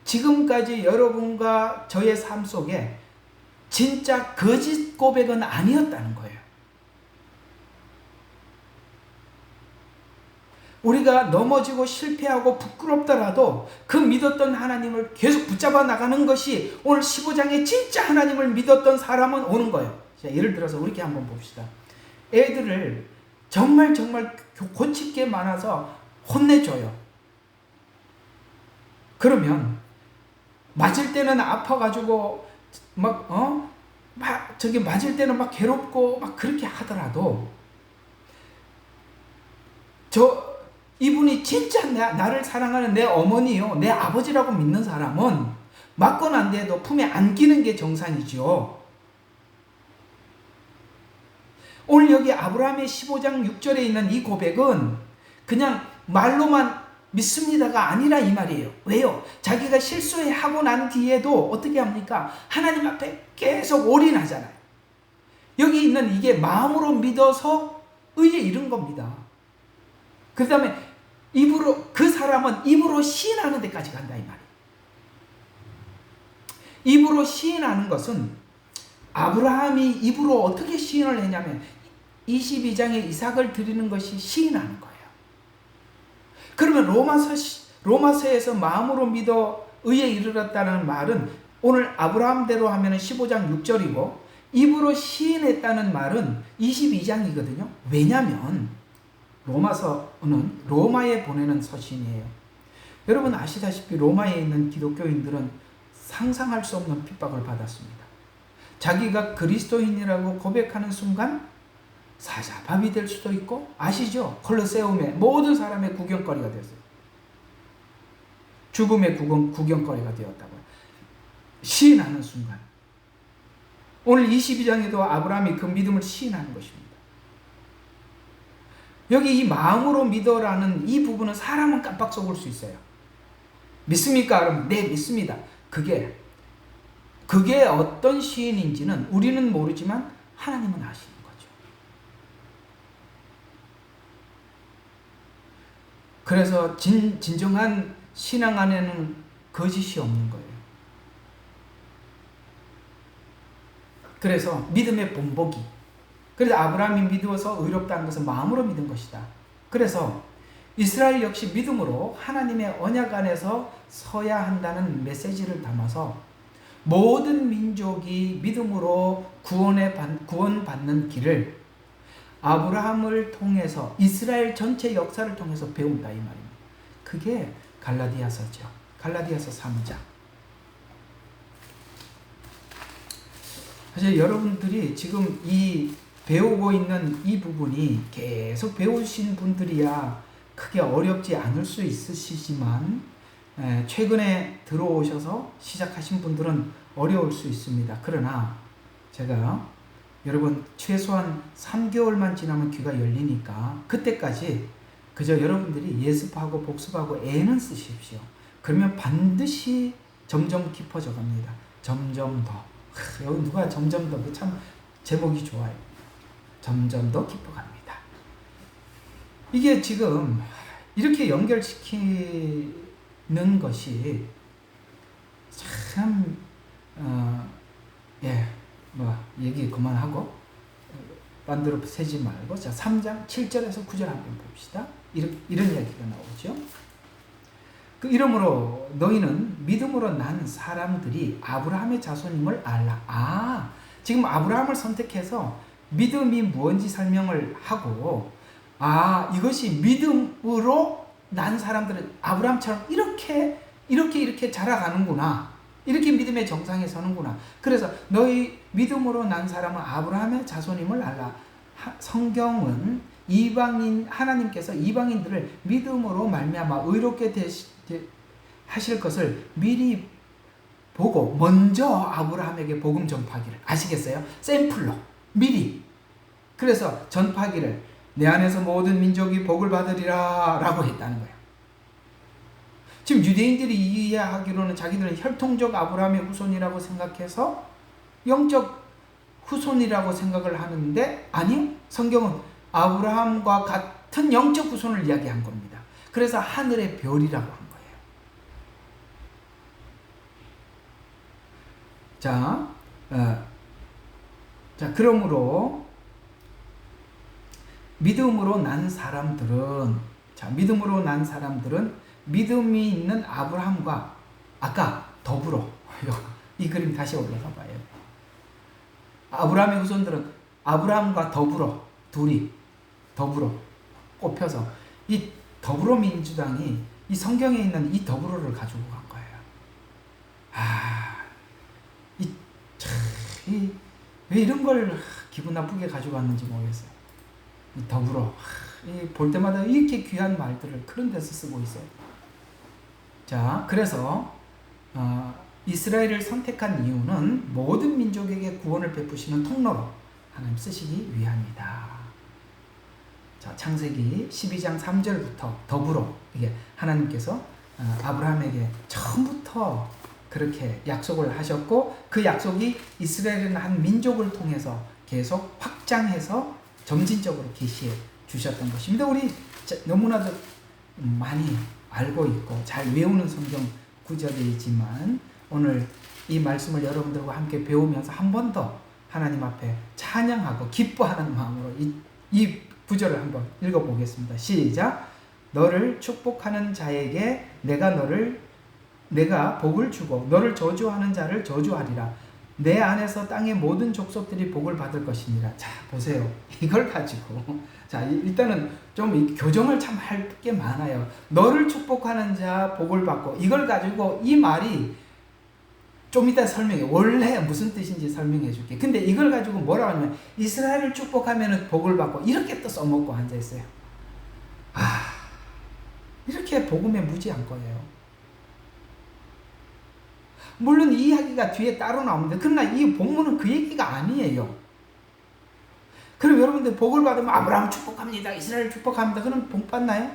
지금까지 여러분과 저의 삶 속에 진짜 거짓 고백은 아니었다는 거예요. 우리가 넘어지고 실패하고 부끄럽더라도 그 믿었던 하나님을 계속 붙잡아 나가는 것이 오늘 15장에 진짜 하나님을 믿었던 사람은 오는 거예요. 자, 예를 들어서 우리 한번 봅시다. 애들을 정말 고칠 게 많아서 혼내줘요. 그러면 맞을 때는 아파가지고 맞을 때는 막 괴롭고 막 그렇게 하더라도 이분이 진짜 나를 사랑하는 내 어머니요, 내 아버지라고 믿는 사람은 맞건 안 돼도 품에 안기는 게 정상이죠. 오늘 여기 아브라함의 15장 6절에 있는 이 고백은 그냥 말로만 믿습니다가 아니라 이 말이에요. 왜요? 자기가 실수하고 난 뒤에도 어떻게 합니까? 하나님 앞에 계속 올인하잖아요. 여기 있는 이게 마음으로 믿어서 의에 이른 겁니다. 그 다음에 그 사람은 입으로 시인하는 데까지 간다 이 말이에요. 입으로 시인하는 것은 아브라함이 입으로 어떻게 시인을 했냐면 22장에 이삭을 드리는 것이 시인하는 거예요. 그러면 로마서에서 마음으로 믿어 의에 이르렀다는 말은 오늘 아브라함대로 하면 15장 6절이고, 입으로 시인했다는 말은 22장이거든요. 왜냐하면 로마서는 로마에 보내는 서신이에요. 여러분 아시다시피 로마에 있는 기독교인들은 상상할 수 없는 핍박을 받았습니다. 자기가 그리스도인이라고 고백하는 순간 사자밥이 될 수도 있고, 아시죠? 콜로세움의 모든 사람의 구경거리가 되었어요. 죽음의 구경거리가 되었다고요. 시인하는 순간. 오늘 22장에도 아브라함이 그 믿음을 시인하는 것입니다. 여기 이 마음으로 믿어라는 이 부분은 사람은 깜빡 속을 수 있어요. 믿습니까? 그럼 네, 믿습니다. 그게 어떤 시인인지는 우리는 모르지만 하나님은 아시는 거죠. 그래서 진정한 신앙 안에는 거짓이 없는 거예요. 그래서 믿음의 본보기. 그래서 아브라함이 믿어서 의롭다는 것은 마음으로 믿은 것이다. 그래서 이스라엘 역시 믿음으로 하나님의 언약 안에서 서야 한다는 메시지를 담아서 모든 민족이 믿음으로 구원받는 길을 아브라함을 통해서 이스라엘 전체 역사를 통해서 배운다 이 말입니다. 그게 갈라디아서죠. 갈라디아서 3장. 사실 여러분들이 지금 이 배우고 있는 이 부분이 계속 배우신 분들이야 크게 어렵지 않을 수 있으시지만 최근에 들어오셔서 시작하신 분들은 어려울 수 있습니다. 그러나 제가 여러분 최소한 3개월만 지나면 귀가 열리니까 그때까지 그저 여러분들이 예습하고 복습하고 애는 쓰십시오. 그러면 반드시 점점 깊어져 갑니다. 점점 더. 여기 누가 점점 더, 참 제목이 좋아요. 점점 더 깊어갑니다. 이게 지금 이렇게 연결시키는 것이 참 얘기 그만하고 반대로 세지 말고 자 3장 7절에서 9절 한번 봅시다. 이런 이야기가 나오죠. 이러므로 너희는 믿음으로 난 사람들이 아브라함의 자손임을 알라. 지금 아브라함을 선택해서 믿음이 무엇인지 설명을 하고 이것이 믿음으로 난 사람들은 아브라함처럼 이렇게 자라가는구나. 이렇게 믿음의 정상에 서는구나. 그래서 너희 믿음으로 난 사람은 아브라함의 자손임을 알라. 성경은 이방인 하나님께서 이방인들을 믿음으로 말미암아 의롭게 하실 것을 미리 보고 먼저 아브라함에게 복음 전파기를 아시겠어요? 샘플로 미리. 그래서 전파기를 내 안에서 모든 민족이 복을 받으리라 라고 했다는 거예요. 지금 유대인들이 이해하기로는 자기들은 혈통적 아브라함의 후손이라고 생각해서 영적 후손이라고 생각을 하는데 아니요. 성경은 아브라함과 같은 영적 후손을 이야기한 겁니다. 그래서 하늘의 별이라고 한 거예요. 자, 그러므로 믿음으로 난 사람들은 믿음이 있는 아브라함과 아까 더불어 이 그림 다시 올라가 봐요. 아브라함의 후손들은 아브라함과 더불어 둘이 더불어 꼽혀서 이 더불어민주당이 이 성경에 있는 이 더불어를 가지고 간 거예요. 왜 이런 걸 기분 나쁘게 가지고 왔는지 모르겠어요. 이 더불어 볼 때마다 이렇게 귀한 말들을 그런 데서 쓰고 있어요. 자, 그래서 이스라엘을 선택한 이유는 모든 민족에게 구원을 베푸시는 통로로 하나님 쓰시기 위함이다. 자, 창세기 12장 3절부터 더불어 이게 하나님께서 아브라함에게 처음부터 그렇게 약속을 하셨고 그 약속이 이스라엘은 한 민족을 통해서 계속 확장해서 점진적으로 계시해 주셨던 것입니다. 우리 너무나도 많이 알고 있고 잘 외우는 성경 구절이지만 오늘 이 말씀을 여러분들과 함께 배우면서 한 번 더 하나님 앞에 찬양하고 기뻐하는 마음으로 이 구절을 한번 읽어보겠습니다. 시작. 너를 축복하는 자에게 내가 복을 주고 너를 저주하는 자를 저주하리라. 내 안에서 땅의 모든 족속들이 복을 받을 것이니라. 자, 보세요. 이걸 가지고 자, 일단은 좀 교정을 참 할 게 많아요. 너를 축복하는 자 복을 받고 이걸 가지고 이 말이 좀 이따 설명해. 원래 무슨 뜻인지 설명해 줄게. 근데 이걸 가지고 뭐라고 하냐면 이스라엘을 축복하면 복을 받고 이렇게 또 써먹고 앉아있어요. 이렇게 복음에 무지한 거예요. 물론 이 이야기가 뒤에 따로 나옵니다. 그러나 이 본문은 그 얘기가 아니에요. 그럼 여러분들 복을 받으면 아브라함 축복합니다. 이스라엘 축복합니다. 그럼 복 받나요?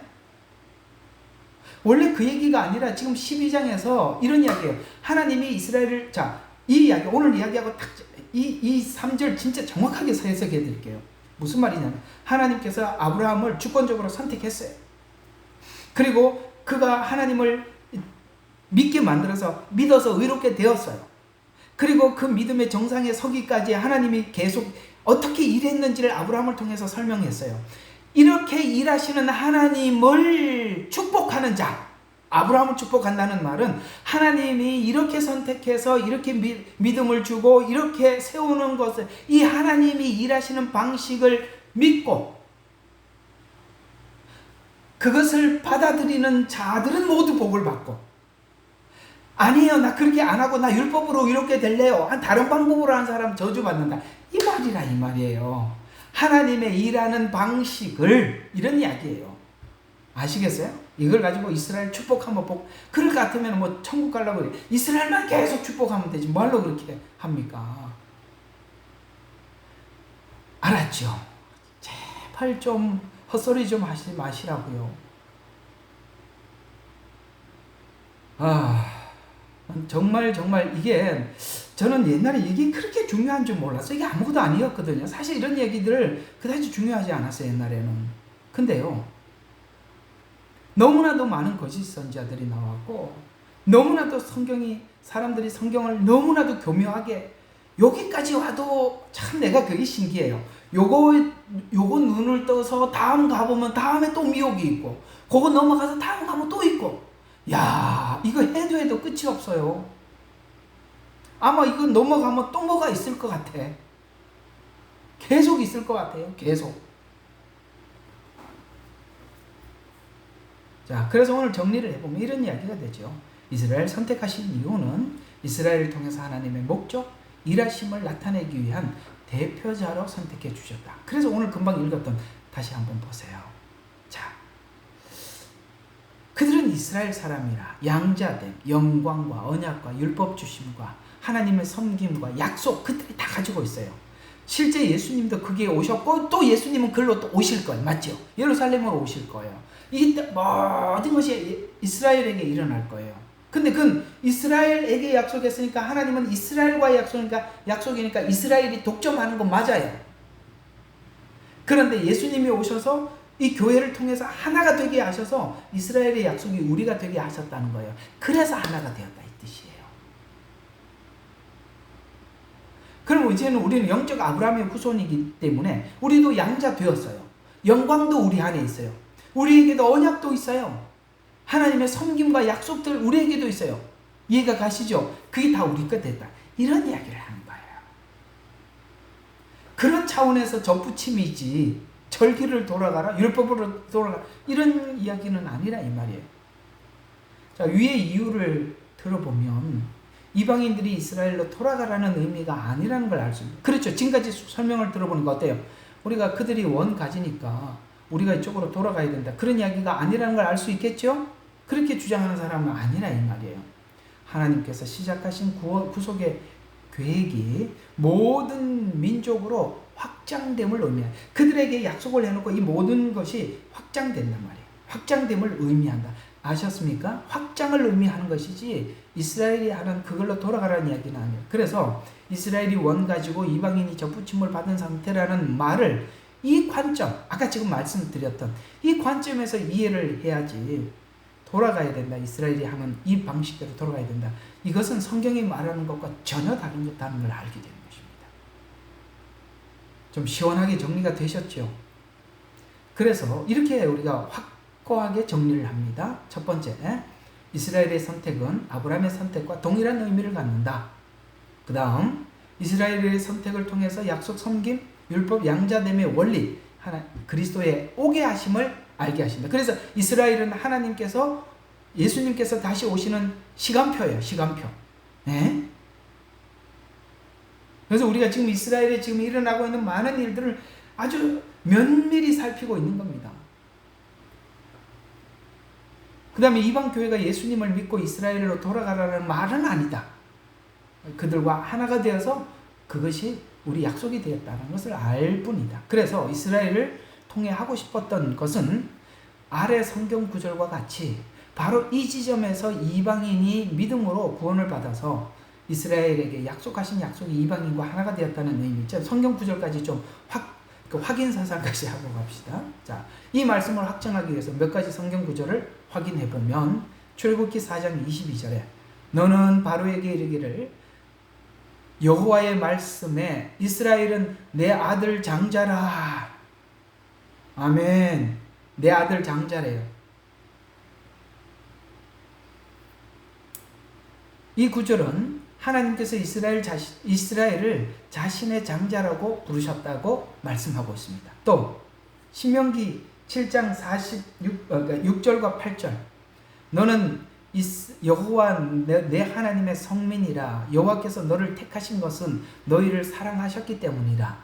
원래 그 얘기가 아니라 지금 12장에서 이런 이야기예요. 하나님이 이스라엘을, 이 이야기, 오늘 이야기하고 이 3절 진짜 정확하게 해석해 드릴게요. 무슨 말이냐면, 하나님께서 아브라함을 주권적으로 선택했어요. 그리고 그가 하나님을 믿게 만들어서 믿어서 의롭게 되었어요. 그리고 그 믿음의 정상에 서기까지 하나님이 계속 어떻게 일했는지를 아브라함을 통해서 설명했어요. 이렇게 일하시는 하나님을 축복하는 자, 아브라함을 축복한다는 말은 하나님이 이렇게 선택해서 이렇게 믿음을 주고 이렇게 세우는 것을, 이 하나님이 일하시는 방식을 믿고 그것을 받아들이는 자들은 모두 복을 받고, 아니에요, 나 그렇게 안 하고 나 율법으로 이렇게 될래요, 다른 방법으로 하는 사람 저주받는다, 이 말이라 이 말이에요. 하나님의 일하는 방식을, 이런 이야기예요. 아시겠어요? 이걸 가지고 이스라엘 축복하면 복, 그럴 것 같으면 뭐 천국 가려고 그래. 이스라엘만 계속 축복하면 되지 뭘로 그렇게 합니까? 알았죠? 제발 좀 헛소리 좀 하지 마시라고요. 정말 이게, 저는 옛날에 이게 그렇게 중요한 줄 몰랐어요. 이게 아무것도 아니었거든요. 사실 이런 얘기들을 그다지 중요하지 않았어요, 옛날에는. 근데요, 너무나도 많은 거짓 선지자들이 나왔고, 너무나도 사람들이 성경을 너무나도 교묘하게, 여기까지 와도 참 내가 그게 신기해요. 요거 눈을 떠서 다음 가보면 다음에 또 미혹이 있고, 그거 넘어가서 다음 가면 또 있고, 야, 이거 해도 끝이 없어요. 아마 이거 넘어가면 또 뭐가 있을 것 같아. 계속 있을 것 같아요. 계속. 자, 그래서 오늘 정리를 해보면 이런 이야기가 되죠. 이스라엘 선택하신 이유는 이스라엘을 통해서 하나님의 목적, 일하심을 나타내기 위한 대표자로 선택해 주셨다. 그래서 오늘 금방 읽었던, 다시 한번 보세요. 자, 그들은 이스라엘 사람이라 양자됨, 영광과 언약과 율법 주심과 하나님의 섬김과 약속, 그들이 다 가지고 있어요. 실제 예수님도 거기에 오셨고, 또 예수님은 글로 또 오실 거예요. 맞죠? 예루살렘으로 오실 거예요. 이 모든 것이 이스라엘에게 일어날 거예요. 근데 그건 이스라엘에게 약속했으니까, 하나님은 이스라엘과 약속이니까 이스라엘이 독점하는 건 맞아요. 그런데 예수님이 오셔서 이 교회를 통해서 하나가 되게 하셔서 이스라엘의 약속이 우리가 되게 하셨다는 거예요. 그래서 하나가 되었다, 이 뜻이에요. 그럼 이제는 우리는 영적 아브라함의 후손이기 때문에 우리도 양자 되었어요. 영광도 우리 안에 있어요. 우리에게도 언약도 있어요. 하나님의 섬김과 약속들 우리에게도 있어요. 이해가 가시죠? 그게 다 우리 것 됐다, 이런 이야기를 하는 거예요. 그런 차원에서 접붙임이지, 절기를 돌아가라, 율법으로 돌아가라, 이런 이야기는 아니라 이 말이에요. 자, 위의 이유를 들어보면 이방인들이 이스라엘로 돌아가라는 의미가 아니라는 걸 알 수 있어요. 그렇죠. 지금까지 설명을 들어보니까 어때요? 우리가 그들이 원 가지니까 우리가 이쪽으로 돌아가야 된다, 그런 이야기가 아니라는 걸 알 수 있겠죠? 그렇게 주장하는 사람은 아니라 이 말이에요. 하나님께서 시작하신 구속의 계획이 모든 민족으로 확장됨을 의미해요. 그들에게 약속을 해놓고 이 모든 것이 확장된단 말이에요. 확장됨을 의미한다. 아셨습니까? 확장을 의미하는 것이지 이스라엘이 하는 그걸로 돌아가라는 이야기는 아니에요. 그래서 이스라엘이 원 가지고 이방인이 접붙임을 받은 상태라는 말을, 이 관점, 아까 지금 말씀드렸던 이 관점에서 이해를 해야지, 돌아가야 된다, 이스라엘이 하는 이 방식대로 돌아가야 된다, 이것은 성경이 말하는 것과 전혀 다른 걸 알게 되는 것입니다. 좀 시원하게 정리가 되셨죠? 그래서 이렇게 우리가 확고하게 정리를 합니다. 첫 번째, 이스라엘의 선택은 아브라함의 선택과 동일한 의미를 갖는다. 그 다음, 이스라엘의 선택을 통해서 약속, 섬김, 율법, 양자됨의 원리, 그리스도의 오게 하심을 알게 하신다. 그래서 이스라엘은 하나님께서, 예수님께서 다시 오시는 시간표예요. 시간표. 네? 그래서 우리가 지금 이스라엘에 지금 일어나고 있는 많은 일들을 아주 면밀히 살피고 있는 겁니다. 그 다음에 이방 교회가 예수님을 믿고 이스라엘로 돌아가라는 말은 아니다. 그들과 하나가 되어서 그것이 우리 약속이 되었다는 것을 알 뿐이다. 그래서 이스라엘을 통해 하고 싶었던 것은 아래 성경 구절과 같이 바로 이 지점에서 이방인이 믿음으로 구원을 받아서 이스라엘에게 약속하신 약속이 이방인과 하나가 되었다는 의미죠. 성경 구절까지 좀 확인 사상까지 하고 갑시다. 자, 이 말씀을 확정하기 위해서 몇 가지 성경 구절을 확인해 보면 출애굽기 4장 22절에 너는 바로에게 이르기를 여호와의 말씀에 이스라엘은 내 아들 장자라. 아멘. 내 아들 장자래요. 이 구절은 하나님께서 이스라엘을 자신의 장자라고 부르셨다고 말씀하고 있습니다. 또 신명기 7장 6절과 8절 너는 여호와 내 하나님의 성민이라. 여호와께서 너를 택하신 것은 너희를 사랑하셨기 때문이라.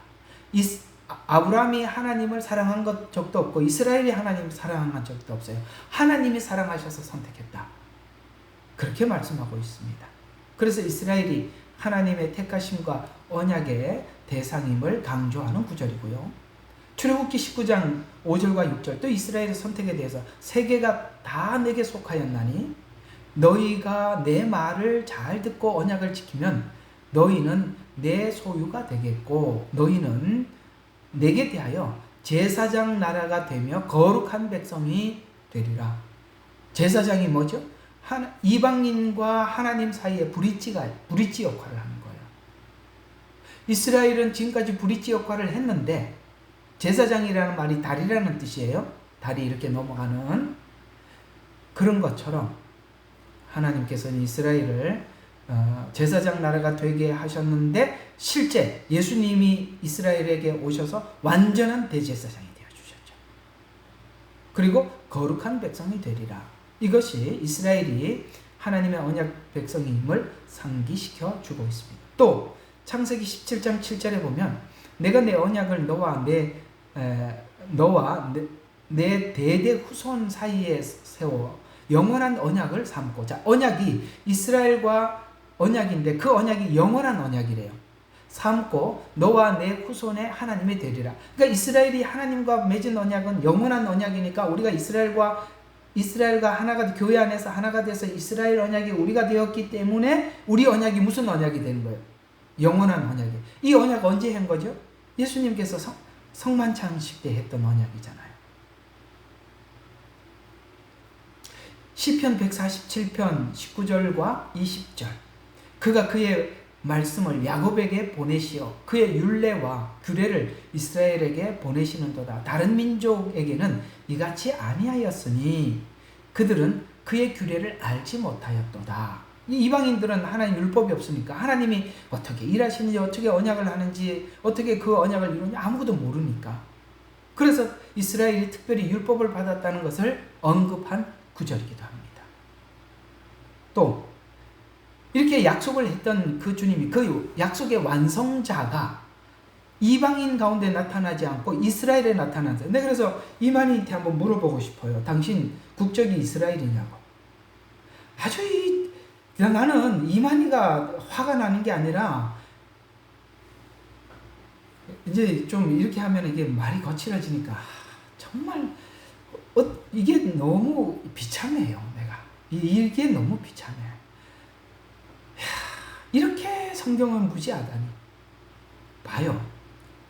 아브라함이 하나님을 사랑한 적도 없고 이스라엘이 하나님을 사랑한 적도 없어요. 하나님이 사랑하셔서 선택했다. 그렇게 말씀하고 있습니다. 그래서 이스라엘이 하나님의 택하심과 언약의 대상임을 강조하는 구절이고요. 출애굽기 19장 5절과 6절 또 이스라엘의 선택에 대해서 세계가 다 내게 속하였나니 너희가 내 말을 잘 듣고 언약을 지키면 너희는 내 소유가 되겠고 너희는 내게 대하여 제사장 나라가 되며 거룩한 백성이 되리라. 제사장이 뭐죠? 이방인과 하나님 사이에 브릿지 역할을 하는 거예요. 이스라엘은 지금까지 브릿지 역할을 했는데 제사장이라는 말이 다리라는 뜻이에요. 다리 이렇게 넘어가는 그런 것처럼 하나님께서는 이스라엘을 제사장 나라가 되게 하셨는데 실제 예수님이 이스라엘에게 오셔서 완전한 대제사장이 되어주셨죠. 그리고 거룩한 백성이 되리라. 이것이 이스라엘이 하나님의 언약 백성임을 상기시켜 주고 있습니다. 또 창세기 17장 7절에 보면 내가 내 언약을 너와 내 대대 후손 사이에 세워 영원한 언약을 삼고. 자, 언약이 이스라엘과 언약인데 그 언약이 영원한 언약이래요. 삼고 너와 내 후손의 하나님이 되리라. 그러니까 이스라엘이 하나님과 맺은 언약은 영원한 언약이니까 우리가 이스라엘과 하나가 교회 안에서 하나가 돼서 이스라엘 언약이 우리가 되었기 때문에 우리 언약이 무슨 언약이 되는 거예요? 영원한 언약이. 이 언약 언제 한 거죠? 예수님께서 성만찬식 때 했던 언약이잖아요. 시편 147편 19절과 20절 그가 그의 말씀을 야곱에게 보내시어 그의 율례와 규례를 이스라엘에게 보내시는도다. 다른 민족에게는 이같이 아니하였으니 그들은 그의 규례를 알지 못하였도다. 이방인들은 하나님 율법이 없으니까 하나님이 어떻게 일하시는지 어떻게 언약을 하는지 어떻게 그 언약을 이루는지 아무것도 모르니까. 그래서 이스라엘이 특별히 율법을 받았다는 것을 언급한 구절이기도 합니다. 또 이렇게 약속을 했던 그 주님이 그 약속의 완성자가 이방인 가운데 나타나지 않고 이스라엘에 나타났어요. 네, 그래서 이만희한테 한번 물어보고 싶어요. 당신 국적이 이스라엘이냐고. 나는 이만희가 화가 나는 게 아니라 이제 좀 이렇게 하면 이게 말이 거칠어지니까 정말 이게 너무 비참해요. 이게 너무 비참해. 이렇게 성경은 무지하다니. 봐요.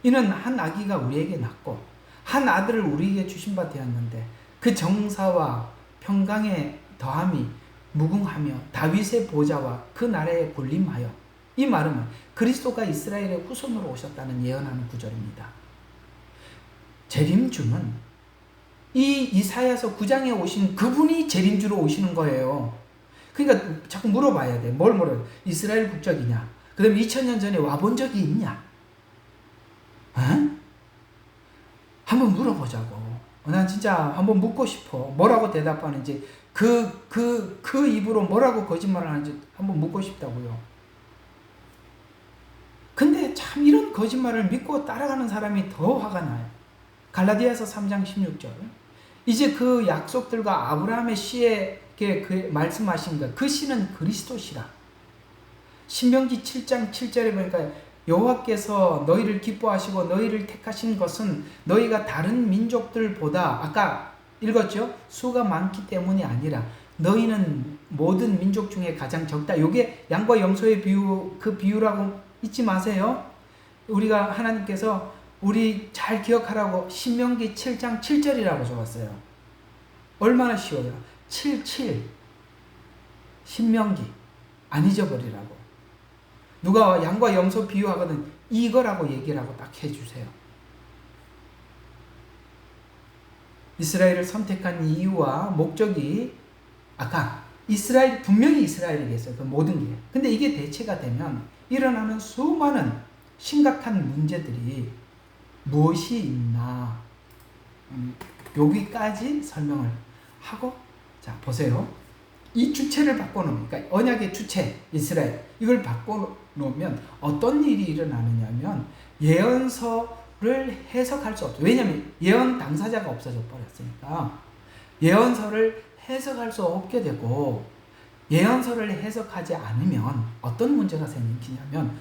이는 한 아기가 우리에게 낳고 한 아들을 우리에게 주신 바 되었는데 그 정사와 평강의 더함이 무궁하며 다윗의 보좌와 그 나라에 군림하여. 이 말은 그리스도가 이스라엘의 후손으로 오셨다는 예언하는 구절입니다. 재림주는 이 이사야서 9장에 오신 그분이 재림주로 오시는 거예요. 그러니까 자꾸 물어봐야 돼. 뭘 물어요? 이스라엘 국적이냐? 그 다음에 2000년 전에 와본 적이 있냐? 한번 물어보자고. 난 진짜 한번 묻고 싶어. 뭐라고 대답하는지, 그 입으로 뭐라고 거짓말을 하는지 한번 묻고 싶다고요. 근데 이런 거짓말을 믿고 따라가는 사람이 더 화가 나요. 갈라디아서 3장 16절. 이제 그 약속들과 아브라함의 씨에게 그 말씀하신 것, 그 씨는 그리스도시라. 신명기 7장 7절에 보니까 여호와께서 너희를 기뻐하시고 너희를 택하신 것은 너희가 다른 민족들보다 아까 읽었죠? 수가 많기 때문이 아니라 너희는 모든 민족 중에 가장 적다. 이게 양과 염소의 비유, 그 비유라고 잊지 마세요. 우리가 하나님께서 우리 잘 기억하라고 신명기 7장 7절이라고 적었어요. 얼마나 쉬워요. 7 신명기 안 잊어버리라고. 누가 양과 염소 비유하거든 이거라고 얘기를 하고 딱 해주세요. 이스라엘을 선택한 이유와 목적이 아까 이스라엘 분명히 이스라엘이겠어요. 그 모든 게. 근데 이게 대체가 되면 일어나는 수많은 심각한 문제들이 무엇이 있나 여기까지 설명을 하고 자 보세요. 이 주체를 바꿔놓으면 그러니까 언약의 주체 이스라엘 이걸 바꿔놓으면 어떤 일이 일어나느냐면 예언서를 해석할 수 없어요. 왜냐하면 예언 당사자가 없어져 버렸으니까 예언서를 해석할 수 없게 되고 예언서를 해석하지 않으면 어떤 문제가 생기냐면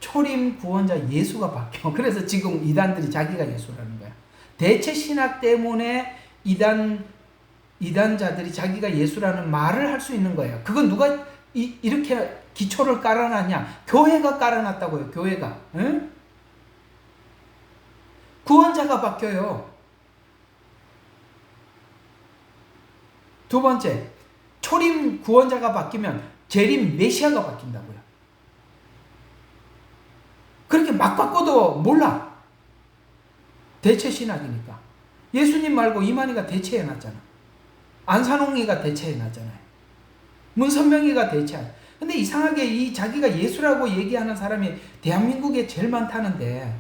초림 구원자 예수가 바뀌어. 그래서 지금 이단들이 자기가 예수라는 거야. 대체 신학 때문에 이단자들이 자기가 예수라는 말을 할 수 있는 거예요. 그건 누가 이렇게 기초를 깔아놨냐? 교회가 깔아놨다고요. 교회가. 응? 구원자가 바뀌어요. 두 번째, 초림 구원자가 바뀌면 재림 메시아가 바뀐다고요. 그렇게 막 바꿔도 몰라. 대체 신학이니까. 예수님 말고 이만희가 대체해놨잖아. 안산홍이가 대체해놨잖아요. 문선명이가 대체해. 근데 이상하게 이 자기가 예수라고 얘기하는 사람이 대한민국에 제일 많다는데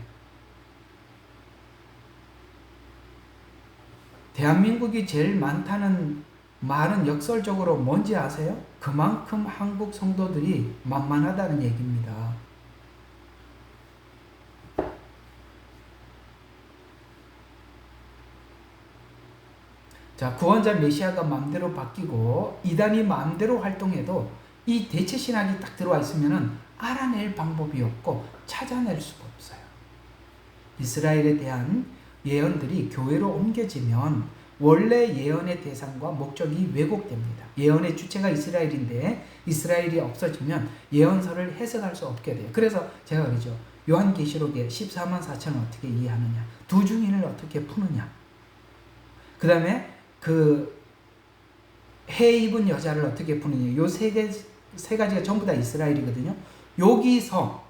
대한민국이 제일 많다는 말은 역설적으로 뭔지 아세요? 그만큼 한국 성도들이 만만하다는 얘기입니다. 자, 구원자 메시아가 마음대로 바뀌고 이단이 마음대로 활동해도 이 대체 신학이 딱 들어와 있으면은 알아낼 방법이 없고 찾아낼 수가 없어요. 이스라엘에 대한 예언들이 교회로 옮겨지면 원래 예언의 대상과 목적이 왜곡됩니다. 예언의 주체가 이스라엘인데 이스라엘이 없어지면 예언서를 해석할 수 없게 돼요. 그래서 제가 그러죠. 요한계시록의 14만 4천을 어떻게 이해하느냐, 두 중인을 어떻게 푸느냐, 그 다음에 그 해 입은 여자를 어떻게 푸느냐, 요 세 가지가 전부 다 이스라엘이거든요. 여기서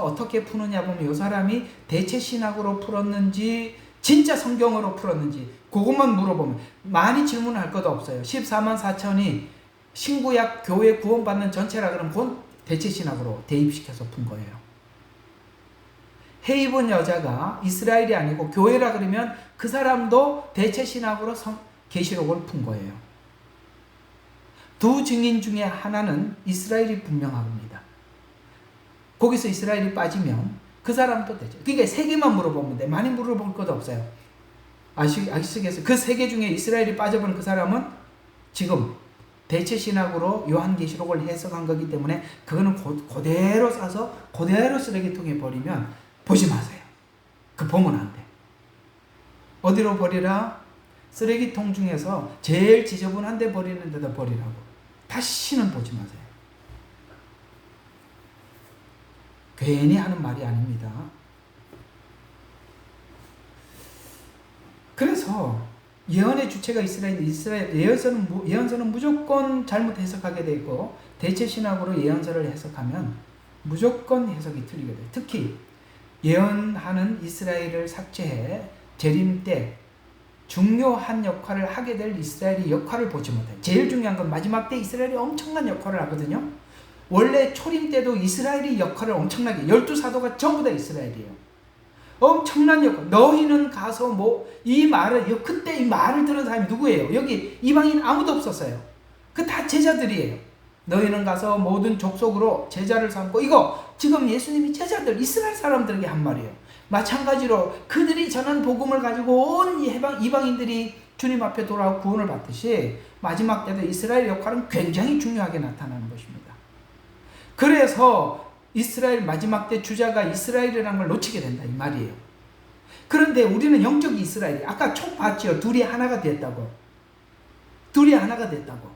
어떻게 푸느냐 보면 요 사람이 대체 신학으로 풀었는지 진짜 성경으로 풀었는지 그것만 물어보면 많이 질문할 것도 없어요. 14만 4천이 신구약 교회 구원받는 전체라 그러면 그건 대체 신학으로 대입시켜서 푼 거예요. 해 입은 여자가 이스라엘이 아니고 교회라 그러면 그 사람도 대체 신학으로 계시록을 푼 거예요. 두 증인 중에 하나는 이스라엘이 분명합니다. 거기서 이스라엘이 빠지면 그 사람도 되죠. 그러니까 세 개만 물어보면 돼. 많이 물어볼 것도 없어요. 아시겠어요? 그 세 개 중에 이스라엘이 빠져버린 그 사람은 지금 대체 신학으로 요한계시록을 해석한 거기 때문에 그거는 그대로 싸서 그대로 쓰레기통에 버리면 보지 마세요. 그 보면 안 돼. 어디로 버리라? 쓰레기통 중에서 제일 지저분한 데 버리는 데다 버리라고. 다시는 보지 마세요. 괜히 하는 말이 아닙니다. 그래서 예언의 주체가 이스라엘 예언서는 무조건 잘못 해석하게 되고 대체 신학으로 예언서를 해석하면 무조건 해석이 틀리게 돼요. 특히 예언하는 이스라엘을 삭제해 재림 때 중요한 역할을 하게 될 이스라엘이 역할을 보지 못해요. 제일 중요한 건 마지막 때 이스라엘이 엄청난 역할을 하거든요. 원래 초림 때도 이스라엘이 역할을 엄청나게 12사도가 전부 다 이스라엘이에요. 엄청난 역할. 너희는 가서 이 말을 그때 이 말을 들은 사람이 누구예요? 여기 이방인 아무도 없었어요. 그 다 제자들이에요. 너희는 가서 모든 족속으로 제자를 삼고, 이거 지금 예수님이 제자들 이스라엘 사람들에게 한 말이에요. 마찬가지로 그들이 전한 복음을 가지고 온 이방인들이 주님 앞에 돌아와 구원을 받듯이 마지막 때도 이스라엘 역할은 굉장히 중요하게 나타나는 것입니다. 그래서 이스라엘 마지막 때 주자가 이스라엘이라는 걸 놓치게 된다 이 말이에요. 그런데 우리는 영적 이스라엘이 아까 총 봤죠. 둘이 하나가 됐다고. 둘이 하나가 됐다고.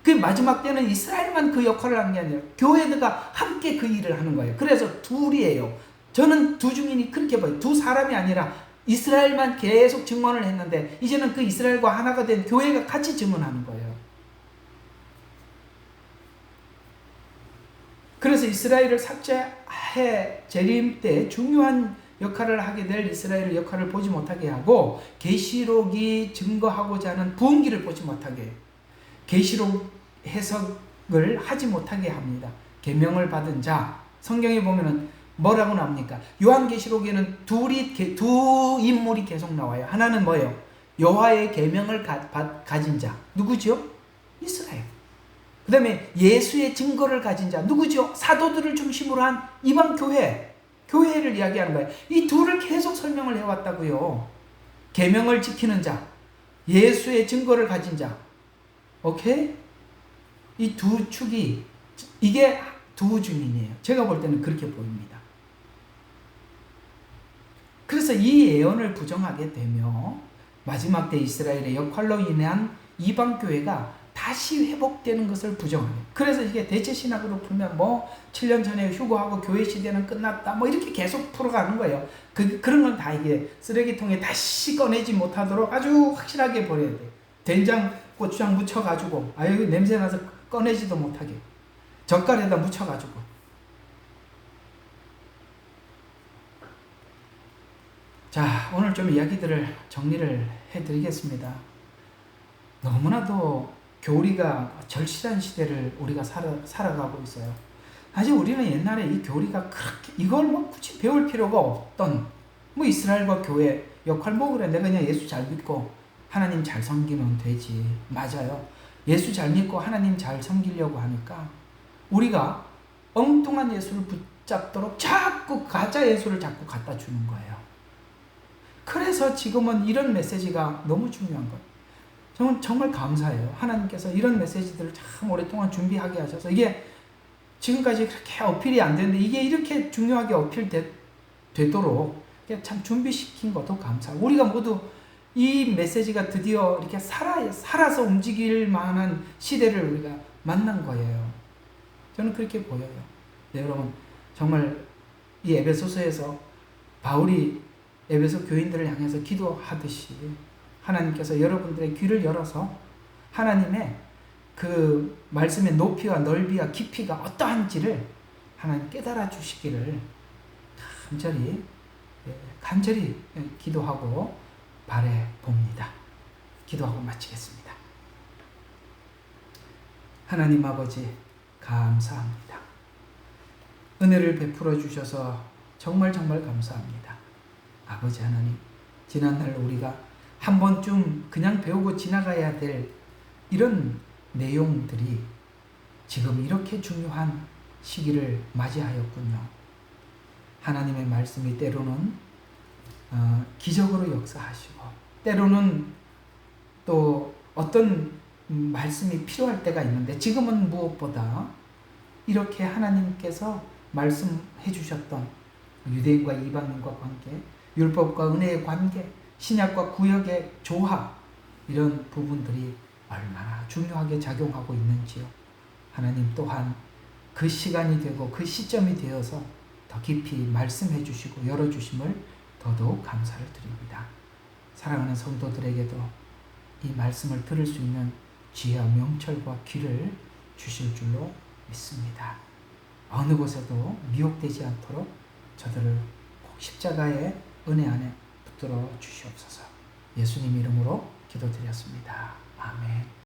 그 마지막 때는 이스라엘만 그 역할을 하는 게 아니라 교회들과 함께 그 일을 하는 거예요. 그래서 둘이에요. 저는 두 증인이 그렇게 봐요. 두 사람이 아니라 이스라엘만 계속 증언을 했는데 이제는 그 이스라엘과 하나가 된 교회가 같이 증언하는 거예요. 그래서 이스라엘을 삭제해 재림 때 중요한 역할을 하게 될 이스라엘 역할을 보지 못하게 하고 계시록이 증거하고자 하는 부흥기를 보지 못하게 해요. 계시록 해석을 하지 못하게 합니다. 계명을 받은 자, 성경에 보면은 뭐라고 나옵니까? 요한계시록에는 두 인물이 계속 나와요. 하나는 뭐예요? 여호와의 계명을 가진 자. 누구죠? 이스라엘. 그 다음에 예수의 증거를 가진 자. 누구죠? 사도들을 중심으로 한 이방 교회를 이야기하는 거예요. 이 둘을 계속 설명을 해왔다고요. 계명을 지키는 자, 예수의 증거를 가진 자. 오케이? 이 두 축이, 이게 두 증인이에요. 제가 볼 때는 그렇게 보입니다. 그래서 이 예언을 부정하게 되며 마지막 때 이스라엘의 역할로 인한 이방교회가 다시 회복되는 것을 부정해요. 그래서 이게 대체신학으로 풀면 7년 전에 휴거하고 교회 시대는 끝났다 이렇게 계속 풀어가는 거예요. 그런 건 다 이게 쓰레기통에 다시 꺼내지 못하도록 아주 확실하게 버려야 돼. 된장, 고추장 묻혀가지고 아유 냄새나서 꺼내지도 못하게 젓갈에다 묻혀가지고. 자, 오늘 좀 이야기들을 정리를 해드리겠습니다. 너무나도 교리가 절실한 시대를 우리가 살아가고 있어요. 사실 우리는 옛날에 이 교리가 그렇게 이걸 굳이 배울 필요가 없던 이스라엘과 교회 역할 그래 내가 그냥 예수 잘 믿고 하나님 잘 섬기면 되지. 맞아요. 예수 잘 믿고 하나님 잘 섬기려고 하니까 우리가 엉뚱한 예수를 붙잡도록 자꾸 가짜 예수를 자꾸 갖다 주는 거예요. 그래서 지금은 이런 메시지가 너무 중요한 거예요. 저는 정말 감사해요. 하나님께서 이런 메시지들을 참 오랫동안 준비하게 하셔서 이게 지금까지 그렇게 어필이 안 되는데 이게 이렇게 중요하게 어필되도록 참 준비시킨 것도 감사하고 우리가 모두 이 메시지가 드디어 이렇게 살아서 움직일 만한 시대를 우리가 만난 거예요. 저는 그렇게 보여요. 네, 여러분 정말 이 에베소서에서 바울이 에베소 교인들을 향해서 기도하듯이 하나님께서 여러분들의 귀를 열어서 하나님의 그 말씀의 높이와 넓이와 깊이가 어떠한지를 하나님 깨달아 주시기를 간절히 기도하고 바래 봅니다. 기도하고 마치겠습니다. 하나님 아버지 감사합니다. 은혜를 베풀어 주셔서 정말 감사합니다. 아버지 하나님, 지난날 우리가 한 번쯤 그냥 배우고 지나가야 될 이런 내용들이 지금 이렇게 중요한 시기를 맞이하였군요. 하나님의 말씀이 때로는 기적으로 역사하시고 때로는 또 어떤 말씀이 필요할 때가 있는데 지금은 무엇보다 이렇게 하나님께서 말씀해 주셨던 유대인과 이방인과 관계, 율법과 은혜의 관계, 신약과 구약의 조합, 이런 부분들이 얼마나 중요하게 작용하고 있는지요. 하나님 또한 그 시간이 되고 그 시점이 되어서 더 깊이 말씀해 주시고 열어주심을 더더욱 감사를 드립니다. 사랑하는 성도들에게도 이 말씀을 들을 수 있는 지혜와 명철과 귀를 주실 줄로 믿습니다. 어느 곳에도 미혹되지 않도록 저들을 꼭 십자가의 은혜 안에 붙들어 주시옵소서. 예수님 이름으로 기도드렸습니다. 아멘.